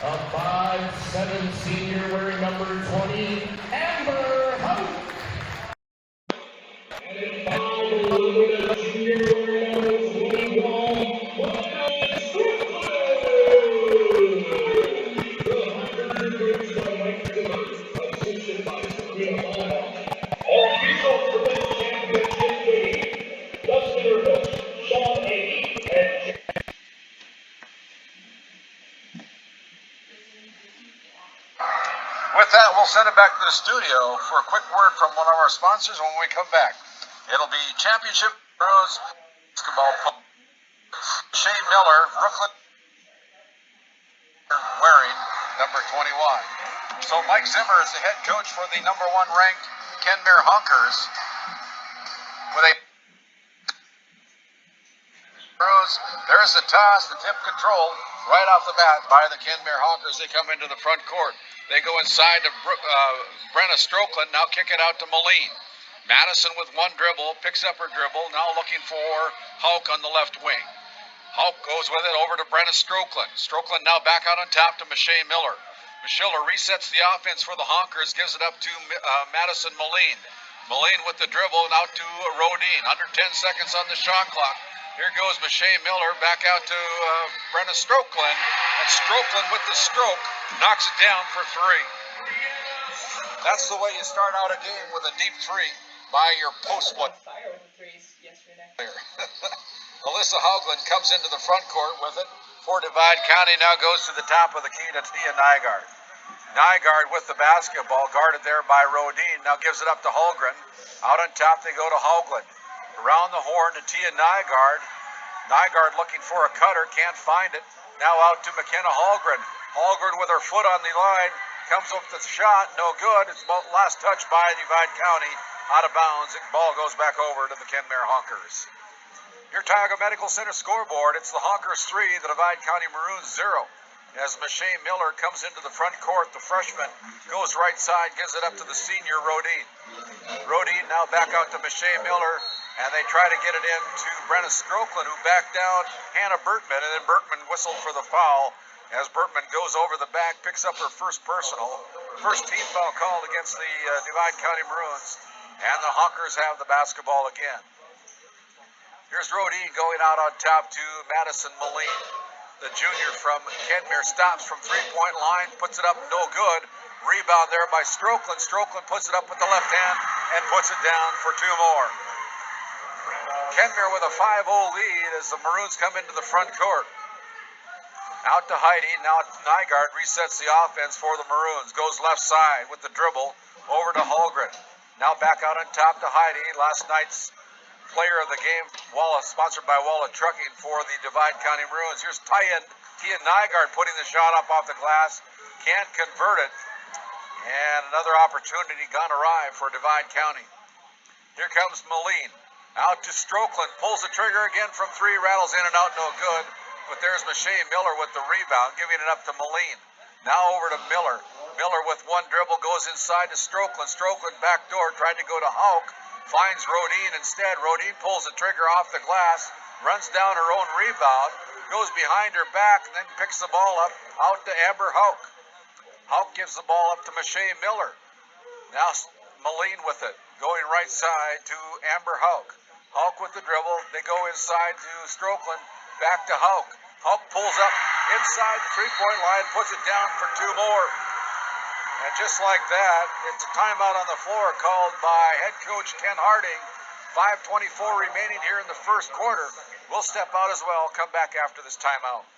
A 5'7" senior wearing number 20, Amber Hope. And in 5'11", a junior wearing number 21, With that, we'll send it back to the studio for a quick word from one of our sponsors when we come back. It'll be Championship Pros Basketball. Shea Miller, Brooklyn, wearing number 21. So Mike Zimmer is the head coach for the number 1 ranked Kenmare Honkers with a there's the toss, the tip control right off the bat by the Kenmare Honkers. They come into the front court. They go inside to Brenna Strokeland, now kick it out to Moline. Madison with one dribble, picks up her dribble, now looking for Hauk on the left wing. Hauk goes with it over to Brenna Strokeland. Strokeland now back out on top to Michelle Miller. Michelle resets the offense for the Honkers, gives it up to Madison Moline. Moline with the dribble, and out to Rodine. Under 10 seconds on the shot clock. Here goes Michelle Miller back out to Brenna Strokeland. And Strokeland with the stroke knocks it down for 3. That's the way you start out a game, with a deep 3 by your post player. Alyssa Haugland comes into the front court with it for Divide County. Now goes to the top of the key to Tia Nygaard. Nygaard with the basketball, guarded there by Rodine. Now gives it up to Holgren. Out on top they go to Haugland. Around the horn to Tia Nygaard. Nygaard looking for a cutter, can't find it. Now out to McKenna Holgren. Holgren with her foot on the line. Comes up with the shot, no good. It's about last touch by Divide County. Out of bounds. The ball goes back over to the Kenmare Honkers. Your Tioga Medical Center scoreboard, it's the Honkers 3, the Divide County Maroons 0. As Michelle Miller comes into the front court, the freshman goes right side, gives it up to the senior Rodine. Rodine now back out to Michelle Miller, and they try to get it in to Brenna Strokeland, who backed down Hannah Bertman, and then Bertman whistled for the foul as Bertman goes over the back, picks up her first personal. First team foul called against the Divide County Maroons, and the Honkers have the basketball again. Here's Rodine going out on top to Madison Moline. The junior from Kenmare stops from three-point line, puts it up, no good. Rebound there by Strokeland. Strokeland puts it up with the left hand and puts it down for 2 more. Kenmare with a 5-0 lead as the Maroons come into the front court. Out to Heidi, now Nygaard resets the offense for the Maroons. Goes left side with the dribble over to Holgren. Now back out on top to Heidi. Last night's player of the game, sponsored by Walla Trucking for the Divide County Maroons. Here's Tia Nygaard putting the shot up off the glass. Can't convert it. And another opportunity gone awry for Divide County. Here comes Moline. Out to Strokeland. Pulls the trigger again from 3. Rattles in and out, no good. But there's Michelle Miller with the rebound, giving it up to Moline. Now over to Miller. Miller with one dribble goes inside to Strokeland. Strokeland backdoor, tried to go to Hauk. Finds Rodine instead. Rodine pulls the trigger off the glass, runs down her own rebound, goes behind her back, and then picks the ball up out to Amber Hauk. Hauk gives the ball up to Michelle Miller. Now Moline with it, going right side to Amber Hauk. Hauk with the dribble. They go inside to Strokeland, back to Hauk. Hauk pulls up inside the three-point line, puts it down for 2 more. And just like that, it's a timeout on the floor called by head coach Ken Harding. 5:24 remaining here in the first quarter. We'll step out as well, come back after this timeout.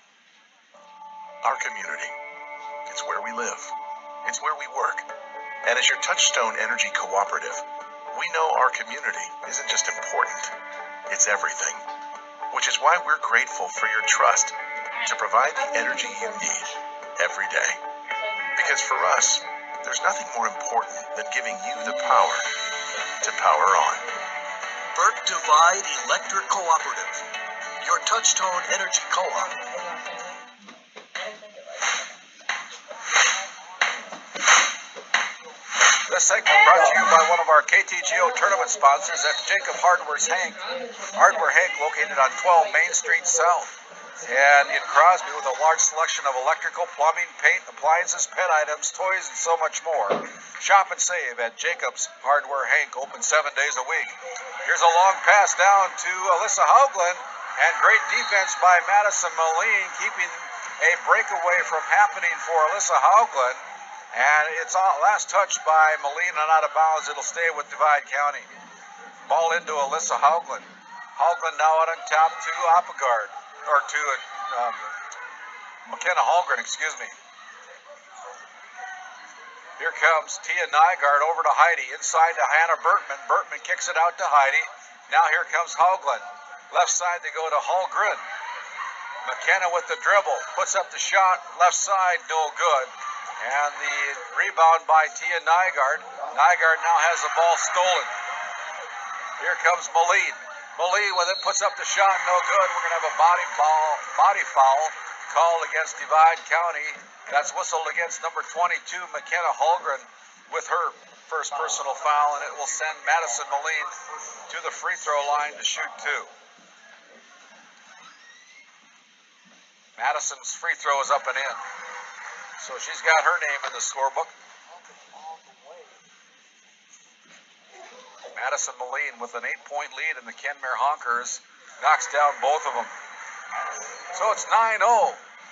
Our community. It's where we live. It's where we work. And as your Touchstone Energy Cooperative, we know our community isn't just important, it's everything. Which is why we're grateful for your trust to provide the energy you need every day. Because for us, there's nothing more important than giving you the power to power on. Burke Divide Electric Cooperative, your Touchstone Energy Co-op. This segment brought to you by one of our KTGO tournament sponsors. That's Jacob Hardware's Hank. Hardware Hank, located on 12 Main Street South. And in Crosby, with a large selection of electrical, plumbing, paint, appliances, pet items, toys, and so much more. Shop and save at Jacobs Hardware Hank, open 7 days a week. Here's a long pass down to Alyssa Haugland, and great defense by Madison Moline, keeping a breakaway from happening for Alyssa Haugland. And it's all last touch by Moline and out of bounds. It'll stay with Divide County. Ball into Alyssa Haugland. Haugland now out on top to Oppegard, or to McKenna Holgren, excuse me. Here comes Tia Nygaard over to Heidi, inside to Hannah Bertman. Bertman kicks it out to Heidi. Now here comes Haugland. Left side they go to Holgren. McKenna with the dribble, puts up the shot, left side, no good. And the rebound by Tia Nygaard. Nygaard now has the ball stolen. Here comes Moline. Moline with it, puts up the shot, no good. We're going to have a body foul called against Divide County. That's whistled against number 22, McKenna Holgren, with her first personal foul, and it will send Madison Moline to the free throw line to shoot two. Madison's free throw is up and in. So she's got her name in the scorebook. Madison Moline with an 8-point lead, and the Kenmare Honkers knocks down both of them. So it's 9-0.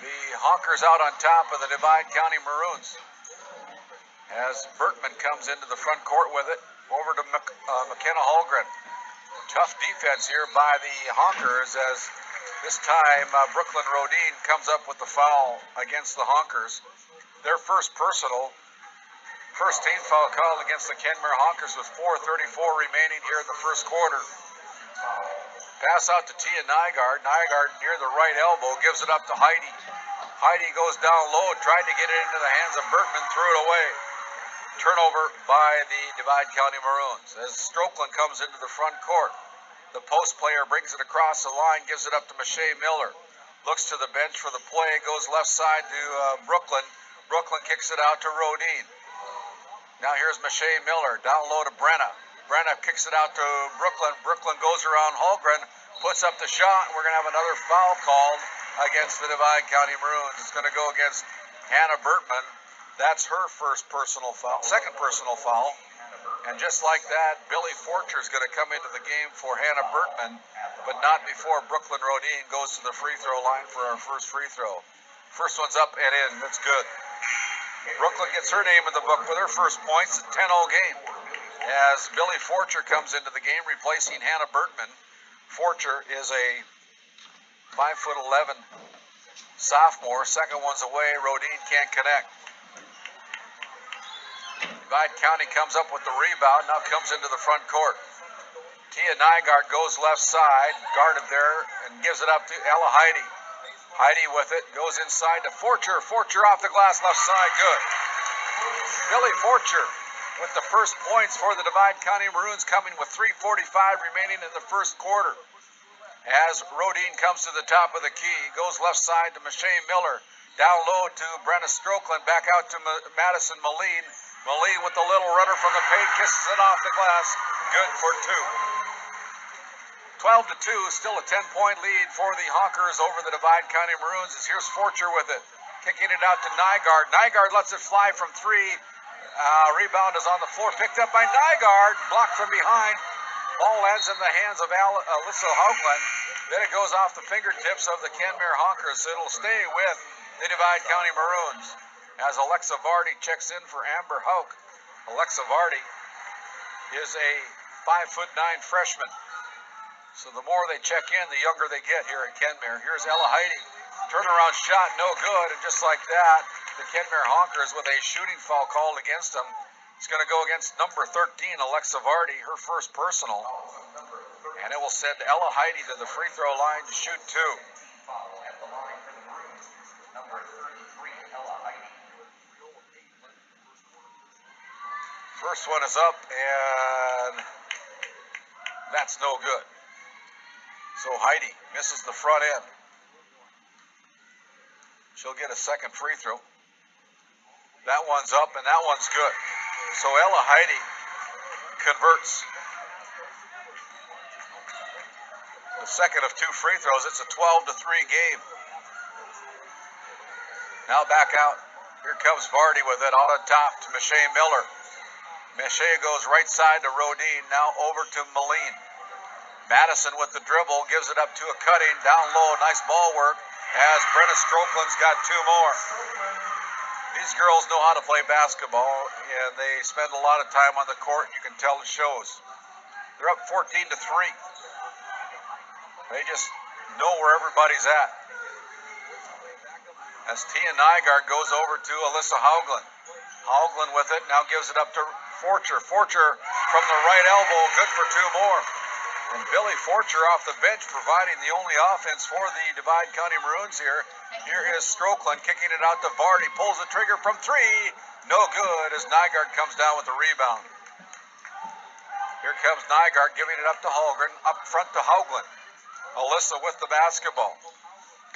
The Honkers out on top of the Divide County Maroons. As Bertman comes into the front court with it, over to McKenna Holgren. Tough defense here by the Honkers, as this time Brooklyn Rodine comes up with the foul against the Honkers. Their first personal. First team foul called against the Kenmare Honkers with 4:34 remaining here in the first quarter. Pass out to Tia Nygaard. Nygaard near the right elbow, gives it up to Heidi. Heidi goes down low, tried to get it into the hands of Bertman, threw it away. Turnover by the Divide County Maroons. As Strokeland comes into the front court, the post player brings it across the line, gives it up to Michelle Miller. Looks to the bench for the play, goes left side to Brooklyn. Brooklyn kicks it out to Rodine. Now here's Michelle Miller, down low to Brenna. Brenna kicks it out to Brooklyn. Brooklyn goes around Holgren, puts up the shot, and we're going to have another foul called against the Divide County Maroons. It's going to go against Hannah Bertman. That's her first personal foul, second personal foul. And just like that, Billy Forcher is going to come into the game for Hannah Bertman, but not before Brooklyn Rodine goes to the free throw line for our first free throw. First one's up and in. That's good. Brooklyn gets her name in the book with her first points. It's a 10-0 game. As Billy Forcher comes into the game, replacing Hannah Bertman. Forcher is a 5'11" sophomore. Second one's away. Rodine can't connect. Divide County comes up with the rebound. Now comes into the front court. Tia Nygaard goes left side, guarded there, and gives it up to Ella Heidi. Heidi with it, goes inside to Forcher. Forcher off the glass, left side, good. Billy Forcher with the first points for the Divide County Maroons, coming with 3:45 remaining in the first quarter. As Rodine comes to the top of the key, goes left side to Michelle Miller. Down low to Brenna Strokeland, back out to Madison Moline. Moline with the little runner from the paint, kisses it off the glass, good for two. 12-2, still a 10-point lead for the Honkers over the Divide County Maroons. As here's Forcher with it, kicking it out to Nygaard. Nygaard lets it fly from three. Rebound is on the floor, picked up by Nygaard, blocked from behind. Ball lands in the hands of Alyssa Haugland. Then it goes off the fingertips of the Kenmare Honkers. So it'll stay with the Divide County Maroons. As Alexa Vardy checks in for Amber Hauk. Alexa Vardy is a 5'9" freshman. So the more they check in, the younger they get here at Kenmare. Here's Ella Heidi. Turnaround shot, no good. And just like that, the Kenmare Honkers with a shooting foul called against them. It's going to go against number 13, Alexa Vardy, her first personal. And it will send Ella Heidi to the free throw line to shoot two. First one is up, and that's no good. So Heidi misses the front end. She'll get a second free throw. That one's up, and that one's good. So Ella Heidi converts the second of two free throws. It's a 12-3 game. Now back out. Here comes Vardy with it out on top to Michelle Miller. Michelle goes right side to Rodine. Now over to Moline. Madison with the dribble, gives it up to a cutting, down low, nice ball work, as Brenna Strokeland's got two more. These girls know how to play basketball, and they spend a lot of time on the court. You can tell it shows. They're up 14-3. They just know where everybody's at. As Tia Nygaard goes over to Alyssa Haugland. Haugland with it, now gives it up to Forcher. Forcher from the right elbow, good for two more. And Billy Forcher off the bench providing the only offense for the Divide County Maroons here. Here is Strokeland kicking it out to Vardy. Pulls the trigger from three. No good as Nygaard comes down with the rebound. Here comes Nygaard giving it up to Holgren. Up front to Haugland. Alyssa with the basketball.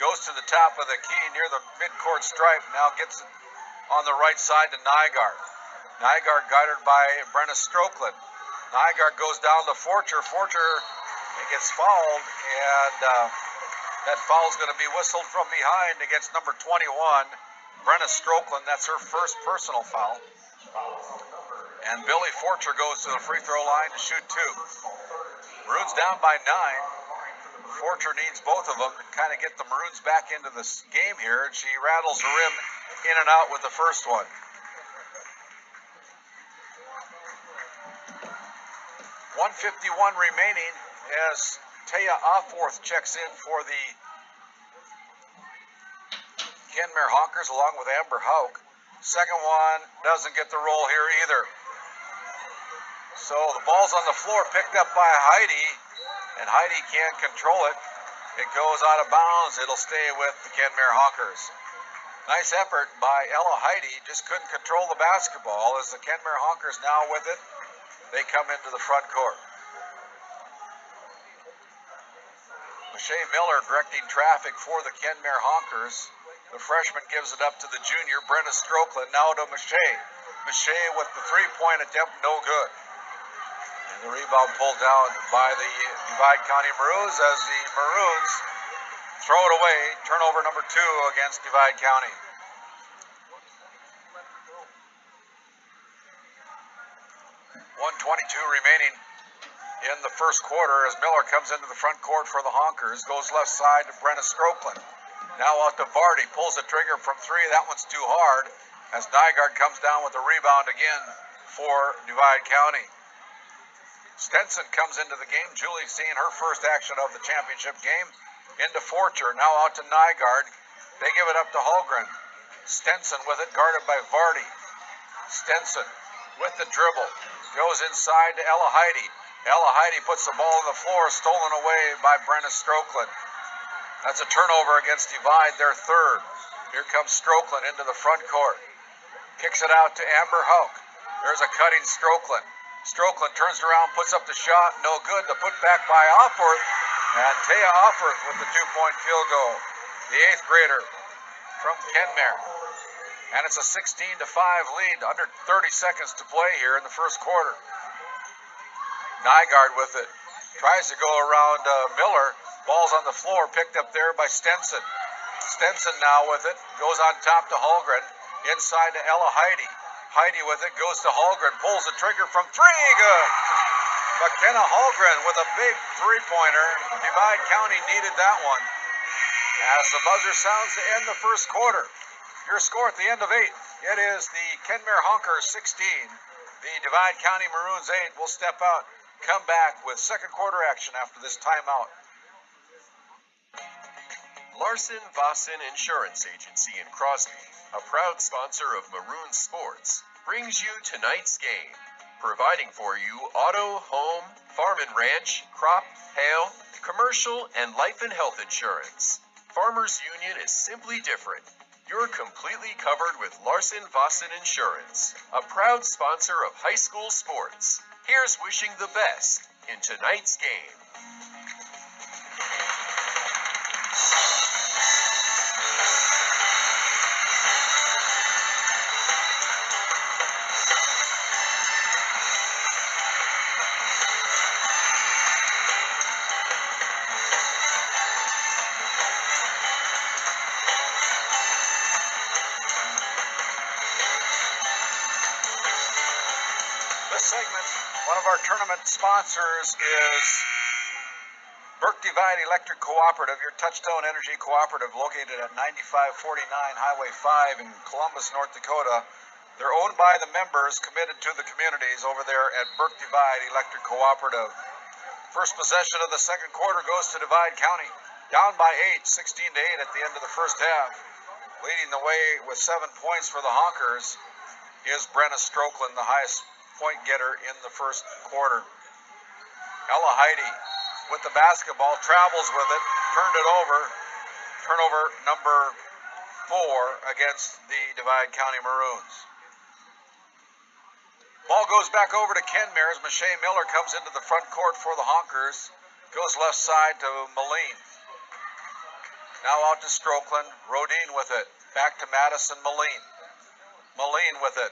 Goes to the top of the key near the midcourt stripe. Now gets it on the right side to Nygaard. Nygaard guarded by Brenna Strokeland. Nygaard goes down to Forcher. Forcher gets fouled, and that foul's going to be whistled from behind against number 21, Brenna Strokeland. That's her first personal foul. And Billy Forcher goes to the free throw line to shoot two. Maroons down by 9. Forcher needs both of them to kind of get the Maroons back into this game here, and she rattles the rim in and out with the first one. 1:51 remaining as Taya Offworth checks in for the Kenmare Hawkers along with Amber Hauk. Second one doesn't get the roll here either. So the ball's on the floor, picked up by Heidi, and Heidi can't control it. It goes out of bounds. It'll stay with the Kenmare Hawkers. Nice effort by Ella Heidi, just couldn't control the basketball as the Kenmare Hawkers now with it. They come into the front court. Michelle Miller directing traffic for the Kenmare Hawkers. The freshman gives it up to the junior, Brenda Strokeland. Now to Michelle. Michelle with the three-point attempt, no good. And the rebound pulled down by the Divide County Maroons as the Maroons throw it away. Turnover number 2 against Divide County. .122 remaining in the first quarter as Miller comes into the front court for the Honkers. Goes left side to Brenna Strokeland. Now out to Vardy. Pulls the trigger from 3. That one's too hard as Nygaard comes down with the rebound again for Divide County. Stenson comes into the game. Julie seeing her first action of the championship game. Into Forcher. Now out to Nygaard. They give it up to Holgren. Stenson with it, guarded by Vardy. Stenson with the dribble. Goes inside to Ella Heidi. Ella Heidi puts the ball on the floor, stolen away by Brenna Strokeland. That's a turnover against Divide, their third. Here comes Strokeland into the front court. Kicks it out to Amber Hauk. There's a cutting Strokeland. Strokeland turns around, puts up the shot, no good. The putback by Offworth. And Taya Offworth with the 2-point field goal. The 8th grader from Kenmare. And it's a 16-5 lead, under 30 seconds to play here in the first quarter. Nygaard with it. Tries to go around Miller. Ball's on the floor, picked up there by Stenson. Stenson now with it. Goes on top to Holgren. Inside to Ella Heidi. Heidi with it. Goes to Holgren. Pulls the trigger from 3. Good. McKenna Holgren with a big three-pointer. Divide County needed that one. As the buzzer sounds to end the first quarter. Your score at the end of 8. It is the Kenmare Honkers 16. The Divide County Maroons 8 will step out. Come back with second quarter action after this timeout. Larson Vossen Insurance Agency in Crosby, a proud sponsor of Maroon Sports, brings you tonight's game, providing for you auto, home, farm and ranch, crop, hail, commercial, and life and health insurance. Farmers Union is simply different. You're completely covered with Larson Vossen Insurance, a proud sponsor of high school sports. Here's wishing the best in tonight's game. this segment, one of our tournament sponsors is Burke Divide Electric Cooperative, your Touchstone Energy Cooperative, located at 9549 Highway 5 in Columbus, North Dakota. They're owned by the members, committed to the communities over there at Burke Divide Electric Cooperative. First possession of the second quarter goes to Divide County. Down by 8, 16-8 at the end of the first half. Leading the way with 7 points for the Honkers is Brenna Strokeland, the highest point getter in the first quarter. Ella Heidi with the basketball, travels with it, turned it over. Turnover number 4 against the Divide County Maroons. Ball goes back over to Kenmare as Mache Miller comes into the front court for the Honkers. Goes left side to Moline. Now out to Strokeland. Rodine with it. Back to Madison Moline. Moline with it.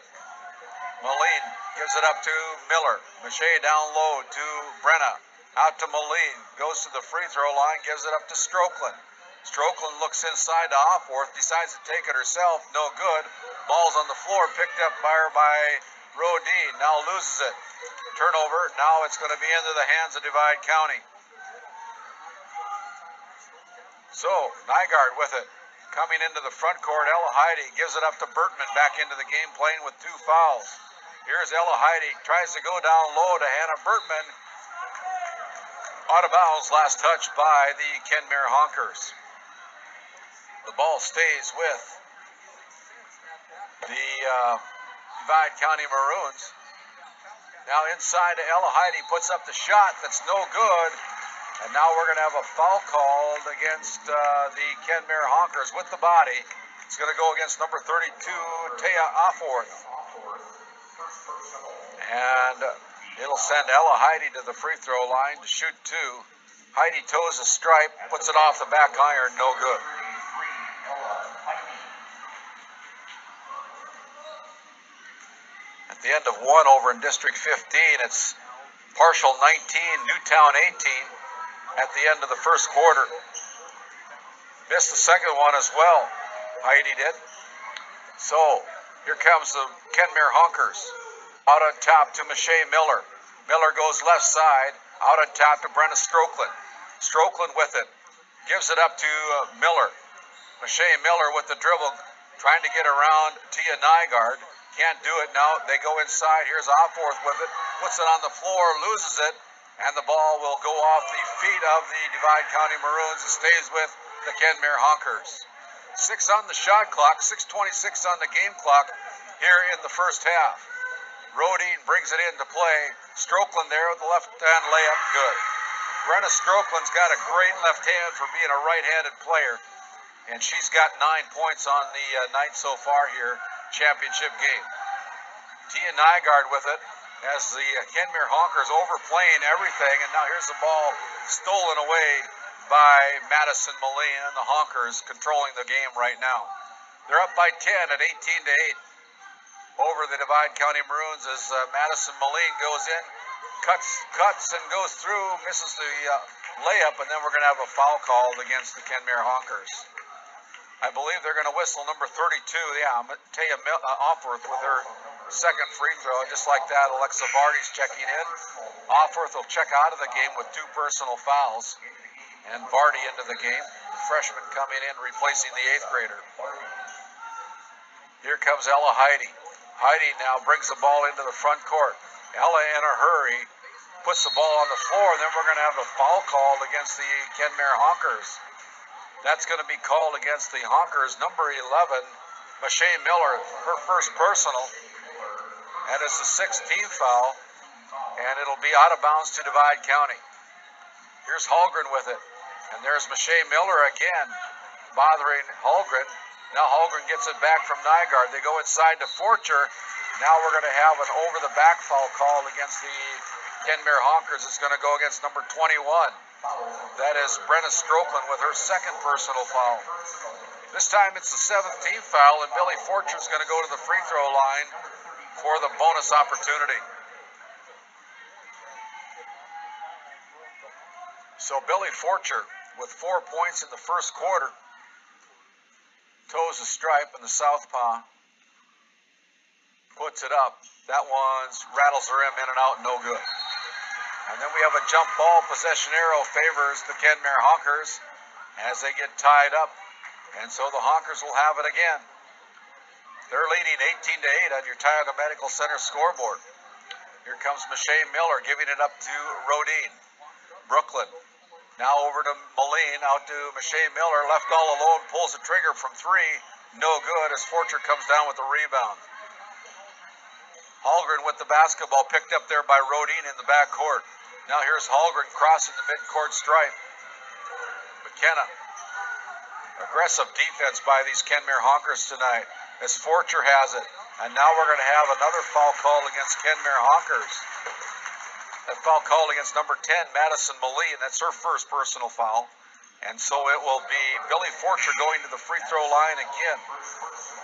Moline gives it up to Miller. Mache down low to Brenna. Out to Moline. Goes to the free throw line. Gives it up to Strokeland. Strokeland looks inside to Offworth. Decides to take it herself. No good. Ball's on the floor. Picked up by Rodine. Now loses it. Turnover. Now it's going to be into the hands of Divide County. So, Nygaard with it. Coming into the front court, Ella Heidi gives it up to Bertman, back into the game, playing with 2 fouls. Here's Ella Heidi, tries to go down low to Hannah Bertman. Out of bounds, last touch by the Kenmare Honkers. The ball stays with the Divide County Maroons. Now inside to Ella Heidi, puts up the shot that's no good. And now we're going to have a foul called against the Kenmare Honkers with the body. It's going to go against number 32, Taya Offworth. And it'll send Ella Heidi to the free throw line to shoot 2. Heidi toes a stripe, puts it off the back iron, no good. At the end of 1 over in District 15, it's partial 19, Newtown 18. At the end of the first quarter. Missed the second one as well. Heidi did. So, here comes the Kenmare Honkers. Out on top to Mache Miller. Miller goes left side. Out on top to Brenna Strokeland. Strokeland with it. Gives it up to Miller. Mache Miller with the dribble. Trying to get around Tia Nygaard. Can't do it now. They go inside. Here's Offworth with it. Puts it on the floor. Loses it. And the ball will go off the feet of the Divide County Maroons and stays with the Kenmare Honkers. 6 on the shot clock, 6:26 on the game clock here in the first half. Rodine brings it into play. Strokeland there with the left-hand layup, good. Brenna Strokeland's got a great left hand for being a right-handed player. And she's got 9 points on the night so far here, championship game. Tia Nygaard with it. As the Kenmare Honkers overplaying everything, and now here's the ball stolen away by Madison Moline, and the Honkers controlling the game right now. They're up by 10 at 18-8 over the Divide County Maroons as Madison Moline goes in, cuts and goes through, misses the layup, and then we're going to have a foul called against the Kenmare Honkers. I believe they're going to whistle number 32, Taya Offworth with her second free throw. Just like that, Alexa Vardy's checking in. Offworth will check out of the game with 2 personal fouls. And Vardy into the game. The freshman coming in, replacing the 8th grader. Here comes Ella Heidi. Heidi now brings the ball into the front court. Ella in a hurry. Puts the ball on the floor. Then we're going to have a foul called against the Kenmare Honkers. That's going to be called against the Honkers. Number 11, Mache Miller, her first personal. And it's the 16th foul, and it'll be out of bounds to Divide County. Here's Holgren with it, and there's Mache Miller again, bothering Holgren. Now Holgren gets it back from Nygaard. They go inside to Forcher. Now we're going to have an over-the-back foul call against the Kenmare Honkers. It's going to go against number 21. That is Brenna Strokeland with her second personal foul. This time it's the 17th foul, and Billy Forcher is going to go to the free throw line for the bonus opportunity. So Billy Forcher with 4 points in the first quarter. Toes a stripe in the southpaw. Puts it up. That one's rattles the rim in and out, no good. And then we have a jump ball. Possession arrow favors the Kenmare Honkers as they get tied up. And so the Honkers will have it again. They're leading 18-8 on your Tioga Medical Center scoreboard. Here comes Michelle Miller giving it up to Rodine. Brooklyn now over to Moline, out to Michelle Miller, left all alone, pulls the trigger from three. No good as Forcher comes down with the rebound. Hallgren with the basketball, picked up there by Rodine in the backcourt. Now here's Hallgren crossing the midcourt stripe. McKenna. Aggressive defense by these Kenmare Honkers tonight as Forcher has it. And now we're going to have another foul call against Kenmare Honkers. That foul called against number 10, Madison Moline. That's her first personal foul. And so it will be Billy Forcher going to the free throw line again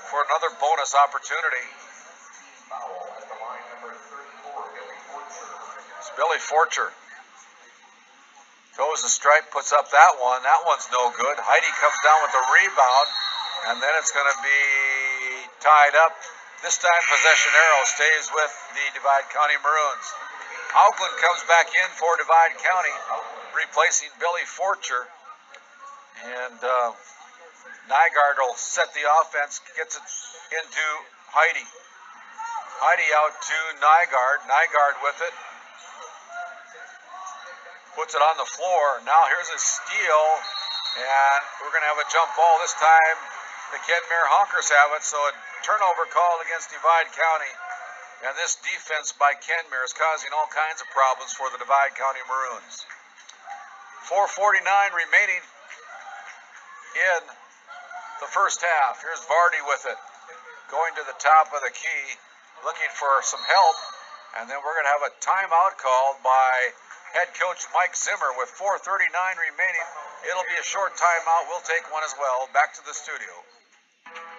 for another bonus opportunity. It's Billy Forcher. Goes the stripe, puts up that one. That one's no good. Heidi comes down with the rebound. And then it's going to be tied up. This time possession arrow stays with the Divide County Maroons. Auckland comes back in for Divide County, replacing Billy Forcher. And Nygaard will set the offense, gets it into Heidi. Heidi out to Nygaard. Nygaard with it. Puts it on the floor. Now here's a steal. And we're going to have a jump ball. This time the Kenmare Honkers have it. So a turnover called against Divide County. And this defense by Kenmare is causing all kinds of problems for the Divide County Maroons. 4:49 remaining in the first half. Here's Vardy with it. Going to the top of the key, looking for some help. And then we're going to have a timeout called by head coach Mike Zimmer with 4:39 remaining. It'll be a short timeout. We'll take one as well. Back to the studio.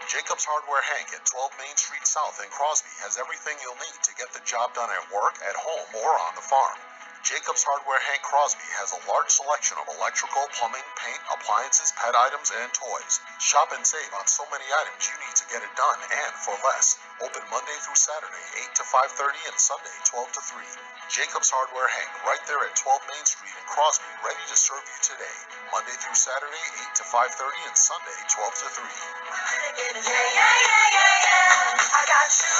Jacobs Hardware Hank at 12 Main Street South in Crosby has everything you'll need to get the job done at work, at home, or on the farm. Jacobs Hardware Hank Crosby has a large selection of electrical, plumbing, paint, appliances, pet items, and toys. Shop and save on so many items you need to get it done and for less. Open Monday through Saturday, 8 to 5:30 and Sunday, 12 to 3. Jacobs Hardware Hank, right there at 12 Main Street in Crosby, ready to serve you today. Monday through Saturday, 8 to 5:30 and Sunday, 12 to 3. I got you.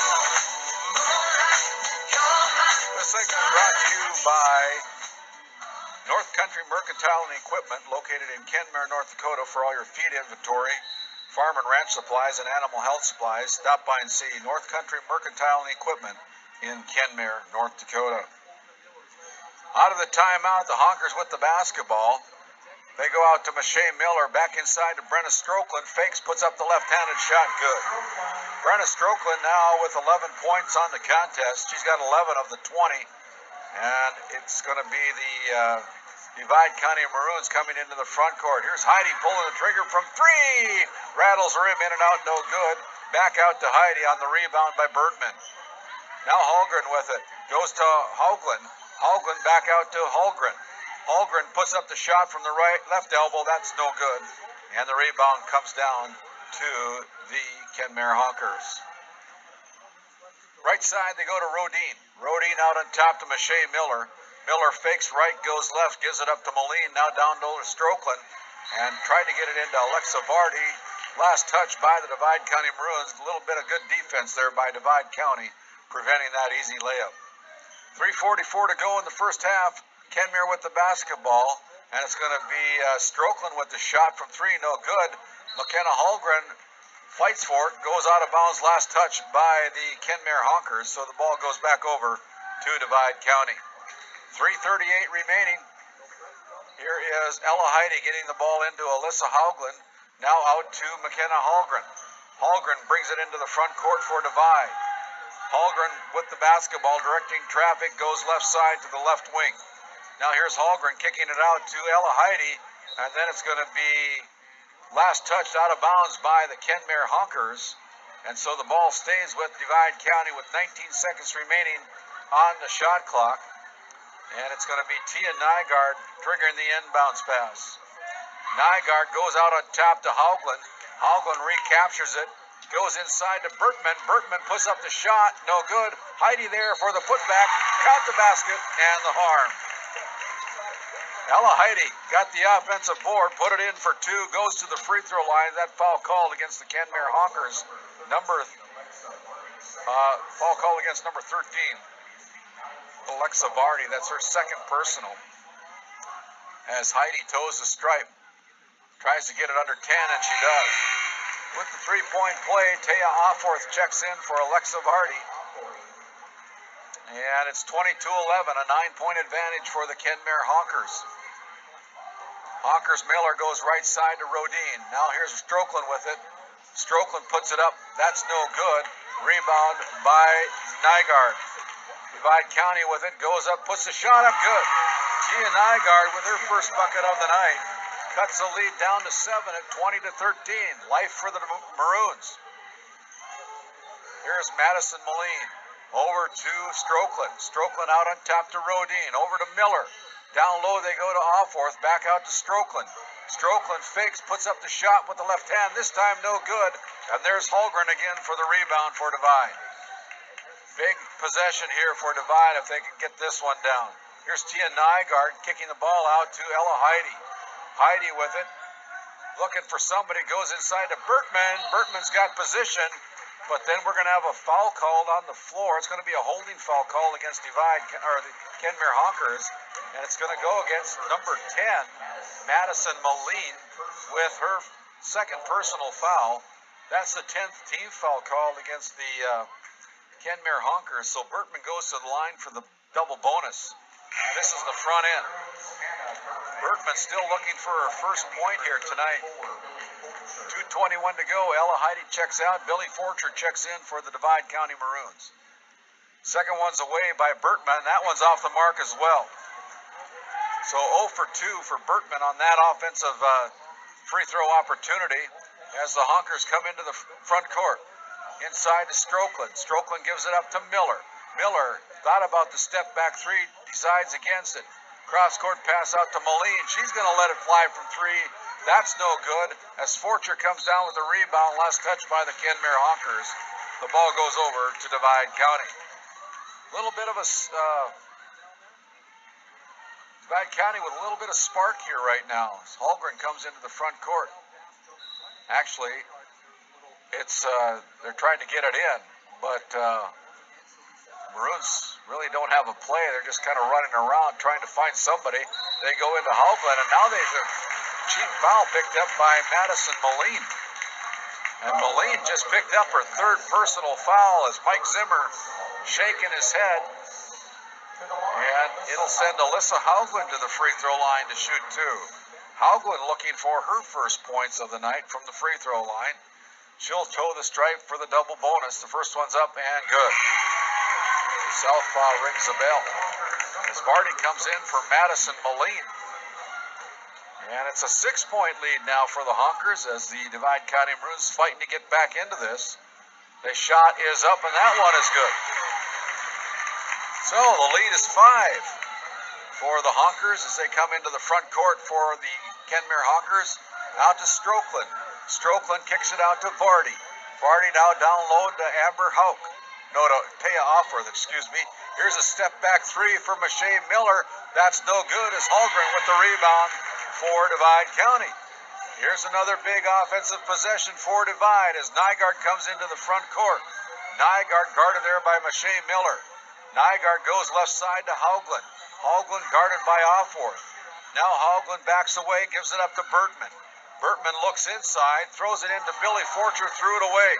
This segment brought to you by North Country Mercantile and Equipment, located in Kenmare, North Dakota, for all your feed inventory, farm and ranch supplies, and animal health supplies. Stop by and see North Country Mercantile and Equipment in Kenmare, North Dakota. Out of the timeout, the Honkers with the basketball. They go out to Michelle Miller, back inside to Brenna Strokeland. Fakes, puts up the left-handed shot, good. Brenna Strokeland now with 11 points on the contest. She's got 11 of the 20. And it's going to be the Divide County Maroons coming into the front court. Here's Heidi pulling the trigger from three. Rattles her in and out, no good. Back out to Heidi on the rebound by Bertman. Now Hallgren with it. Goes to Hallgren. Hallgren back out to Hallgren. Hallgren puts up the shot from the left elbow. That's no good. And the rebound comes down to the Kenmare Honkers. Right side, they go to Rodine. Rodine out on top to Michelle Miller. Miller fakes right, goes left, gives it up to Moline. Now down to Strokeland. And tried to get it into Alexa Vardy. Last touch by the Divide County Maroons. A little bit of good defense there by Divide County, preventing that easy layup. 3:44 to go in the first half. Kenmare with the basketball, and it's going to be Strokeland with the shot from three, no good. McKenna Hallgren fights for it, goes out of bounds, last touch by the Kenmare Honkers, so the ball goes back over to Divide County. 3:38 remaining. Here is Ella Heidi getting the ball into Alyssa Hauglin, now out to McKenna Hallgren. Hallgren brings it into the front court for Divide. Hallgren with the basketball, directing traffic, goes left side to the left wing. Now here's Hallgren kicking it out to Ella Heidi, and then it's going to be last touched out of bounds by the Kenmare Honkers, and so the ball stays with Divide County with 19 seconds remaining on the shot clock, and it's going to be Tia Nygaard triggering the inbounds pass. Nygaard goes out on top to Hauglin. Hauglin recaptures it, Goes inside to Bertman. Bertman puts up the shot. No good. Heidi there for the putback. Count the basket and the harm. Ella Heidi got the offensive board, put it in for two, goes to the free throw line. That foul called against the Kenmare Hawkers. Foul call against number 13, Alexa Varney. That's her second personal. As Heidi toes the stripe, tries to get it under 10, and she does. With the three-point play, Taya Offorth checks in for Alexa Vardy. And it's 22-11, a 9-point advantage for the Kenmare Hawkers. Hawkers Miller goes right side to Rodine. Now here's Strokeland with it. Strokeland puts it up. That's no good. Rebound by Nygaard. Divide County with it. Goes up, puts the shot up. Good. Tia Nygaard with her first bucket of the night. Cuts the lead down to 7 at 20-13. Life for the Maroons. Here's Madison Moline. Over to Strokeland. Strokeland out on top to Rodine. Over to Miller. Down low they go to Offorth. Back out to Strokeland. Strokeland fakes, puts up the shot with the left hand. This time no good. And there's Holgren again for the rebound for Divide. Big possession here for Divide if they can get this one down. Here's Tia Nygaard kicking the ball out to Ella Heidi. Heidi with it. Looking for somebody. Goes inside to Bertman. Bertman's got position. But then we're going to have a foul called on the floor. It's going to be a holding foul call against Divide, or the Kenmare Hawkers. And it's going to go against number 10, Madison Moline, with her second personal foul. That's the 10th team foul called against the Kenmare Hawkers. So Bertman goes to the line for the double bonus. This is the front end. Bertman still looking for her first point here tonight. 2:21 to go. Ella Heidi checks out. Billy Forcher checks in for the Divide County Maroons. Second one's away by Bertman. That one's off the mark as well. So 0 for 2 for Bertman on that offensive free throw opportunity as the Hawkers come into the front court. Inside to Strokeland. Strokeland gives it up to Miller. Miller thought about the step back three, decides against it. Cross court pass out to Moline. She's going to let it fly from three. That's no good as Forcher comes down with the rebound. Last touch by the Kenmare Hawkers. The ball goes over to Divide County. A little bit of a Divide County with a little bit of spark here right now. As Holgren comes into the front court. Actually, it's they're trying to get it in, but Maroons really don't have a play. They're just kind of running around trying to find somebody. They go into Holgren, and now there's a cheap foul picked up by Madison Moline. And Moline just picked up her third personal foul as Mike Zimmer shaking his head. And it'll send Alyssa Haugland to the free throw line to shoot two. Haugland looking for her first points of the night from the free throw line. She'll toe the stripe for the double bonus. The first one's up and good. Southpaw rings the bell as Vardy comes in for Madison Moline. And it's a 6-point lead now for the Hawkers as the Divide County Maroons fighting to get back into this. The shot is up and that one is good. So the lead is 5 for the Hawkers as they come into the front court for the Kenmare Hawkers. Out to Strokeland. Strokeland kicks it out to Vardy. Vardy now down low to Amber Hauk. No, to Taya Offorth, excuse me. Here's a step back three for Mache Miller. That's no good as Holgren with the rebound for Divide County. Here's another big offensive possession for Divide as Nygaard comes into the front court. Nygaard guarded there by Mache Miller. Nygaard goes left side to Haugland. Haugland guarded by Offorth. Now Haugland backs away, gives it up to Bertman. Bertman looks inside, throws it into Billy Forcher, threw it away.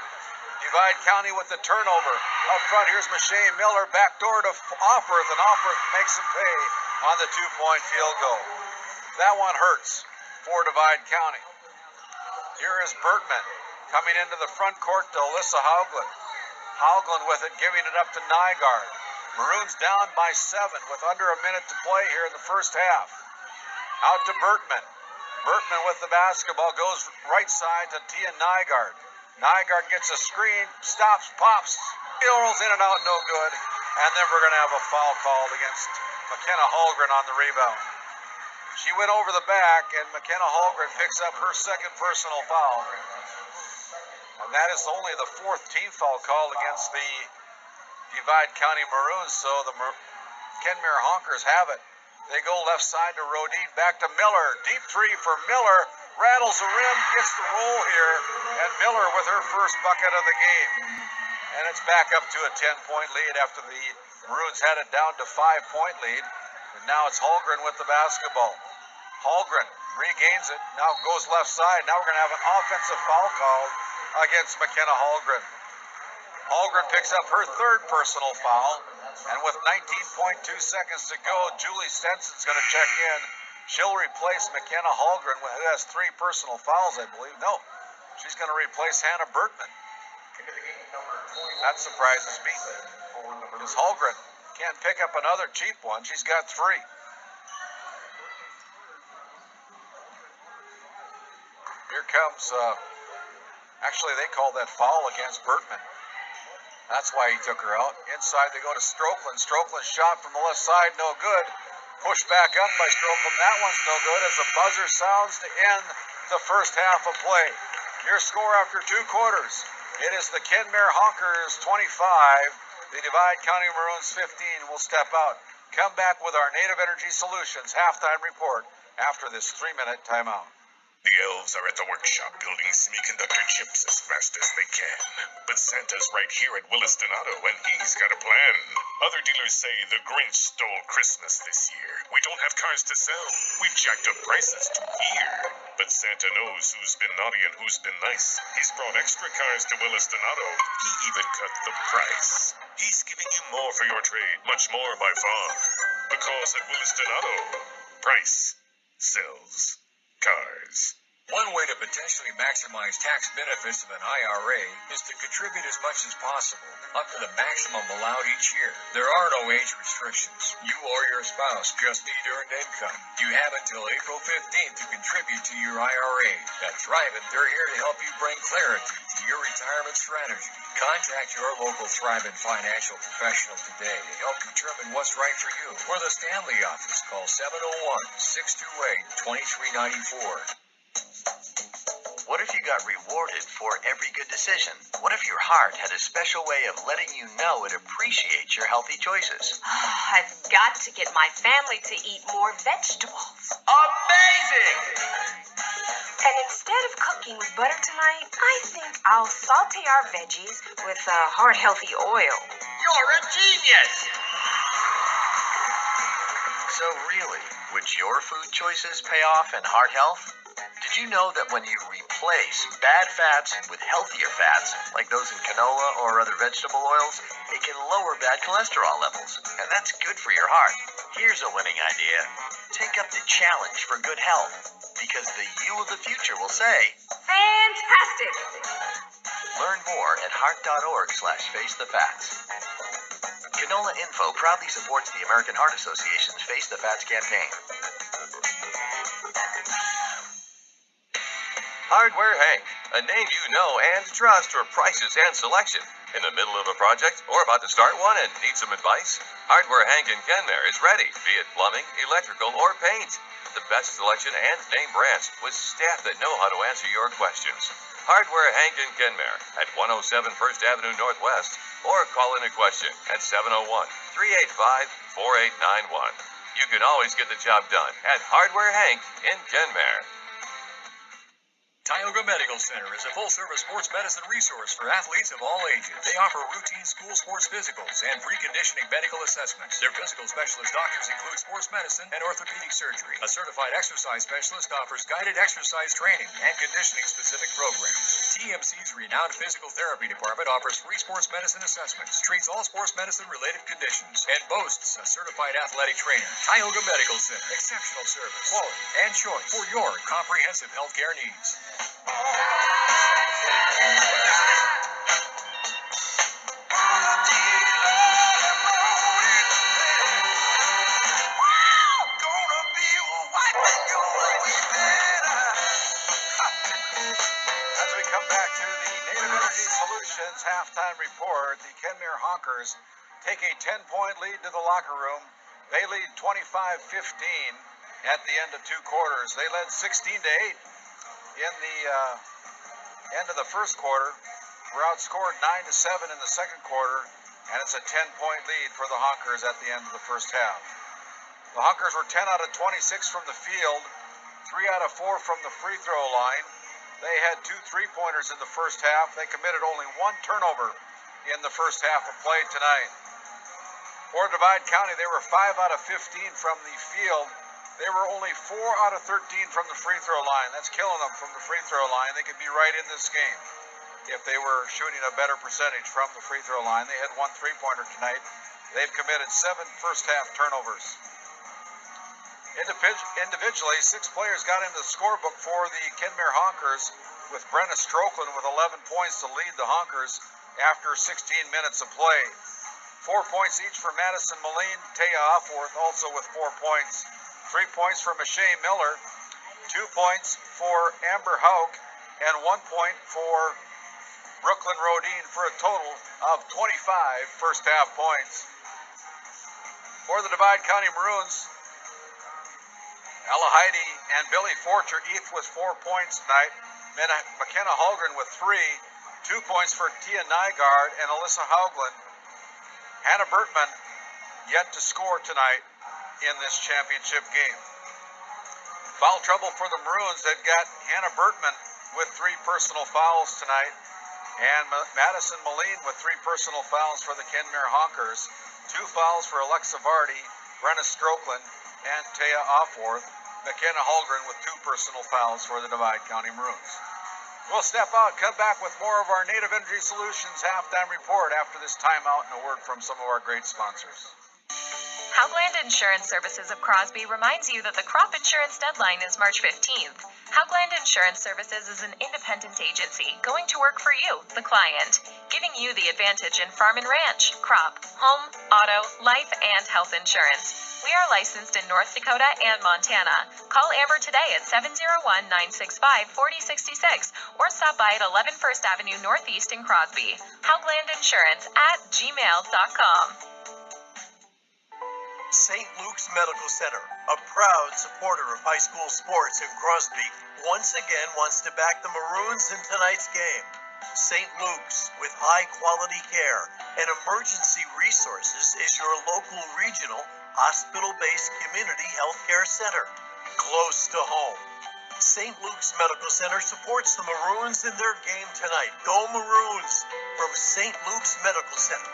Divide County with the turnover. Up front, here's Mache Miller, backdoor to Offorth, and Offorth makes him pay on the 2-point field goal. That one hurts for Divide County. Here is Bertman coming into the front court to Alyssa Haugland. Haugland with it, giving it up to Nygaard. Maroons down by 7 with under a minute to play here in the first half. Out to Bertman. Bertman with the basketball goes right side to Tia Nygaard. Nygaard gets a screen, stops, pops, rolls in and out, no good. And then we're going to have a foul called against McKenna Holgren on the rebound. She went over the back, and McKenna Holgren picks up her second personal foul. And that is only the fourth team foul called against the Divide County Maroons, so the Kenmare Honkers have it. They go left side to Rodine, back to Miller. Deep three for Miller. Rattles the rim, gets the roll here. And Miller with her first bucket of the game. And it's back up to a 10-point lead after the Maroons had it down to 5-point lead. And now it's Holgren with the basketball. Holgren regains it, now goes left side. Now we're going to have an offensive foul called against McKenna Holgren. Holgren picks up her third personal foul. And with 19.2 seconds to go, Julie Stenson's going to check in. She'll replace McKenna Holgren, who has 3 personal fouls, I believe. No, she's going to replace Hannah Bertman. That surprises me, because Holgren can't pick up another cheap one. She's got 3. Here comes, actually they called that foul against Bertman. That's why he took her out. Inside they go to Strokeland. Strokeland's shot from the left side, no good. Pushed back up by Strokeland. That one's no good as the buzzer sounds to end the first half of play. Your score after 2 quarters. It is the Kenmare Honkers 25. The Divide County Maroons 15 will step out. Come back with our Native Energy Solutions halftime report after this 3-minute timeout. The elves are at the workshop building semiconductor chips as fast as they can. But Santa's right here at Williston Auto, and he's got a plan. Other dealers say the Grinch stole Christmas this year. We don't have cars to sell. We've jacked up prices to here. But Santa knows who's been naughty and who's been nice. He's brought extra cars to Williston Auto. He even cut the price. He's giving you more for your trade, much more by far. Because at Williston Auto, price sells cars. One way to potentially maximize tax benefits of an IRA is to contribute as much as possible, up to the maximum allowed each year. There are no age restrictions. You or your spouse just need earned income. You have until April 15th to contribute to your IRA. At Thrivent, they're here to help you bring clarity to your retirement strategy. Contact your local Thrivent financial professional today to help determine what's right for you. For the Stanley office, call 701-628-2394. What if you got rewarded for every good decision? What if your heart had a special way of letting you know it appreciates your healthy choices? I've got to get my family to eat more vegetables. Amazing! And instead of cooking with butter tonight, I think I'll saute our veggies with heart-healthy oil. You're a genius! So really, would your food choices pay off in heart health? Did you know that when you replace bad fats with healthier fats, like those in canola or other vegetable oils, it can lower bad cholesterol levels, and that's good for your heart. Here's a winning idea. Take up the challenge for good health, because the you of the future will say, Fantastic! learn more at heart.org/facethefats. Canola Info proudly supports the American Heart Association's Face the Fats campaign. Hardware Hank, a name you know and trust for prices and selection. In the middle of a project or about to start one and need some advice? Hardware Hank in Kenmare is ready, be it plumbing, electrical, or paint. The best selection and name brands with staff that know how to answer your questions. Hardware Hank in Kenmare at 107 First Avenue Northwest, or call in a question at 701-385-4891. You can always get the job done at Hardware Hank in Kenmare. Tioga Medical Center is a full-service sports medicine resource for athletes of all ages. They offer routine school sports physicals and preconditioning medical assessments. Their physical specialist doctors include sports medicine and orthopedic surgery. A certified exercise specialist offers guided exercise training and conditioning-specific programs. TMC's renowned physical therapy department offers free sports medicine assessments, treats all sports medicine-related conditions, and boasts a certified athletic trainer. Tioga Medical Center. Exceptional service, quality, and choice for your comprehensive healthcare needs. As we come back to the Native Energy Solutions halftime report, the Kenmare Honkers take a 10-point lead to the locker room. They lead 25-15 at the end of 2 quarters. They led 16-8 in the end of the first quarter. were outscored 9-7 in the second quarter, and it's a 10-point lead for the Honkers at the end of the first half. The Honkers were 10 out of 26 from the field, 3 out of 4 from the free throw line. They had 2 3-pointers in the first half. They committed only 1 turnover in the first half of play tonight. For Divide County, they were 5 out of 15 from the field. They were only 4 out of 13 from the free throw line. That's killing them from the free throw line. They could be right in this game if they were shooting a better percentage from the free throw line. They had 1 3-pointer tonight. They've committed 7 first half turnovers. Individually, 6 players got into the scorebook for the Kenmare Honkers, with Brenna Strokeland with 11 points to lead the Honkers after 16 minutes of play. 4 points each for Madison Moline, Taya Offworth also with 4 points. 3 points for Michelle Miller, 2 points for Amber Hauk, and 1 point for Brooklyn Rodine, for a total of 25 first half points. For the Divide County Maroons, Ella Heidi and Billy Forcher each with 4 points tonight. McKenna Holgren with 3, 2 points for Tia Nygaard and Alyssa Haugland. Hannah Bertman yet to score tonight in this championship game. Foul trouble for the Maroons. They've got Hannah Bertman with 3 personal fouls tonight, and Madison Moline with 3 personal fouls for the Kenmare Honkers. 2 fouls for Alexa Vardy, Brenna Strokeland, and Taya Offworth. McKenna Holgren with 2 personal fouls for the Divide County Maroons. We'll step out, come back with more of our Native Energy Solutions halftime report after this timeout and a word from some of our great sponsors. Haugland Insurance Services of Crosby reminds you that the crop insurance deadline is March 15th. Haugland Insurance Services is an independent agency going to work for you, the client, giving you the advantage in farm and ranch, crop, home, auto, life, and health insurance. We are licensed in North Dakota and Montana. Call Amber today at 701-965-4066 or stop by at 11 First Avenue Northeast in Crosby. Haugland Insurance at gmail.com. St. Luke's Medical Center, a proud supporter of high school sports in Crosby, once again wants to back the Maroons in tonight's game. St. Luke's, with high-quality care and emergency resources, is your local regional, hospital-based community healthcare center, close to home. St. Luke's Medical Center supports the Maroons in their game tonight. Go Maroons! From St. Luke's Medical Center.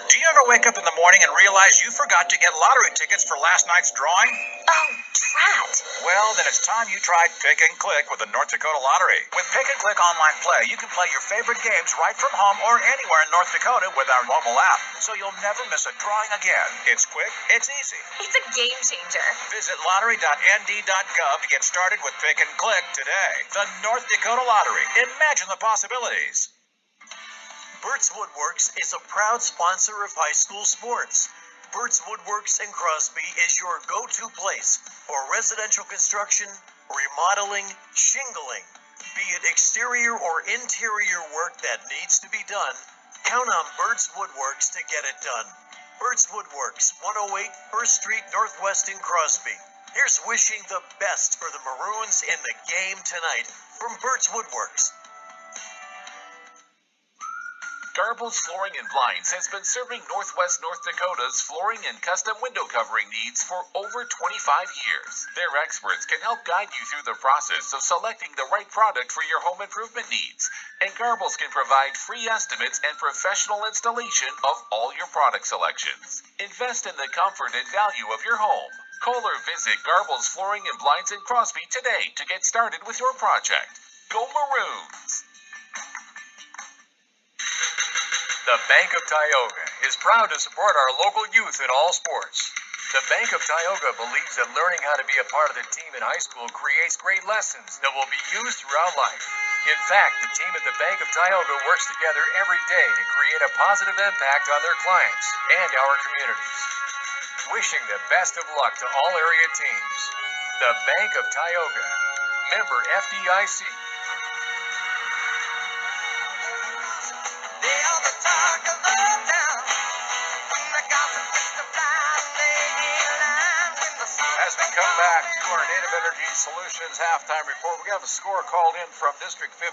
Do you ever wake up in the morning and realize you forgot to get lottery tickets for last night's drawing? Oh, drat. Well, then it's time you tried Pick and Click with the North Dakota Lottery. With Pick and Click online play, you can play your favorite games right from home or anywhere in North Dakota with our mobile app, so you'll never miss a drawing again. It's quick, it's easy. It's a game changer. Visit lottery.nd.gov to get started with Pick and Click today. The North Dakota Lottery. Imagine the possibilities. Bert's Woodworks is a proud sponsor of high school sports. Bert's Woodworks in Crosby is your go-to place for residential construction, remodeling, shingling. Be it exterior or interior work that needs to be done, count on Bert's Woodworks to get it done. Bert's Woodworks, 108 First Street Northwest in Crosby. Here's wishing the best for the Maroons in the game tonight from Bert's Woodworks. Garble's Flooring and Blinds has been serving Northwest North Dakota's flooring and custom window covering needs for over 25 years. Their experts can help guide you through the process of selecting the right product for your home improvement needs. And Garble's can provide free estimates and professional installation of all your product selections. Invest in the comfort and value of your home. Call or visit Garble's Flooring and Blinds in Crosby today to get started with your project. Go Maroons! The Bank of Tioga is proud to support our local youth in all sports. The Bank of Tioga believes that learning how to be a part of the team in high school creates great lessons that will be used throughout life. In fact, the team at the Bank of Tioga works together every day to create a positive impact on their clients and our communities. Wishing the best of luck to all area teams. The Bank of Tioga, member FDIC. As As we come back to our Native Energy Solutions halftime report, we have a score called in from District 15.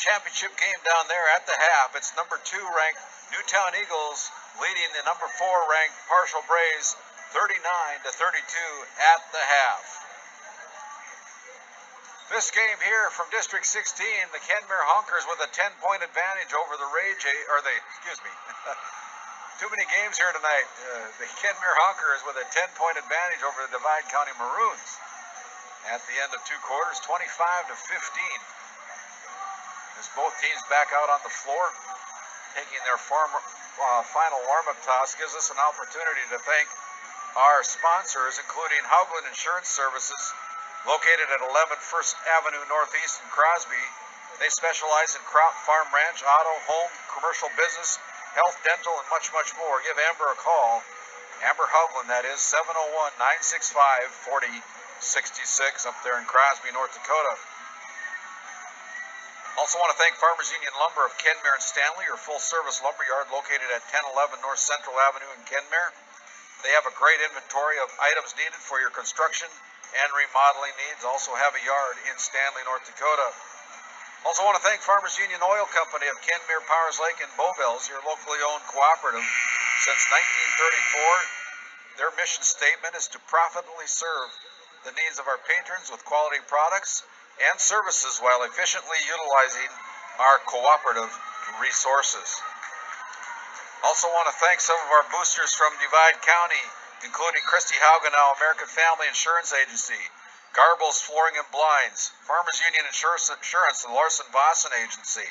Championship game down there at the half. It's number 2 ranked Newtown Eagles leading the number 4 ranked Partial Brays 39-32 at the half. This game here from District 16, the Kenmare Honkers with a 10-point advantage over the too many games here tonight. The Kenmare Honkers with a 10-point advantage over the Divide County Maroons at the end of 2 quarters, 25-15. As both teams back out on the floor, taking their final warm-up toss, gives us an opportunity to thank our sponsors, including Haugland Insurance Services, located at 11 First Avenue Northeast in Crosby. They specialize in crop, farm, ranch, auto, home, commercial business, health, dental, and much, much more. Give Amber a call. Amber Haugland, that is 701-965-4066 up there in Crosby, North Dakota. Also want to thank Farmers Union Lumber of Kenmare and Stanley, your full-service lumber yard located at 1011 North Central Avenue in Kenmare. They have a great inventory of items needed for your construction and remodeling needs. Also have a yard in Stanley, North Dakota. Also want to thank Farmers Union Oil Company of Kenmare, Powers Lake, and Bowbells, your locally owned cooperative. Since 1934, their mission statement is to profitably serve the needs of our patrons with quality products and services while efficiently utilizing our cooperative resources. Also want to thank some of our boosters from Divide County, including Christy Haugenow, American Family Insurance Agency, Garble's Flooring and Blinds, Farmers Union Insurance, the Larson Vossen Agency,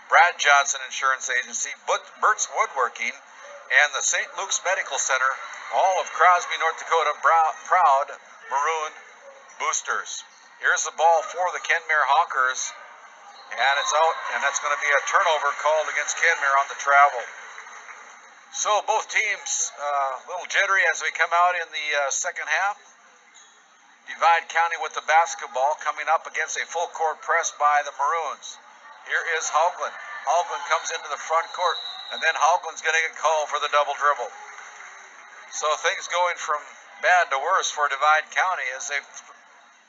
Brad Johnson Insurance Agency, Burt's Woodworking, and the St. Luke's Medical Center, all of Crosby, North Dakota, proud Maroon boosters. Here's the ball for the Kenmare Honkers, and it's out, and that's going to be a turnover called against Kenmare on the travel. So both teams a little jittery as we come out in the second half. Divide County with the basketball coming up against a full court press by the Maroons. Here is Haugland. Haugland comes into the front court, and then Haugland's getting a call for the double dribble. So things going from bad to worse for Divide County as they've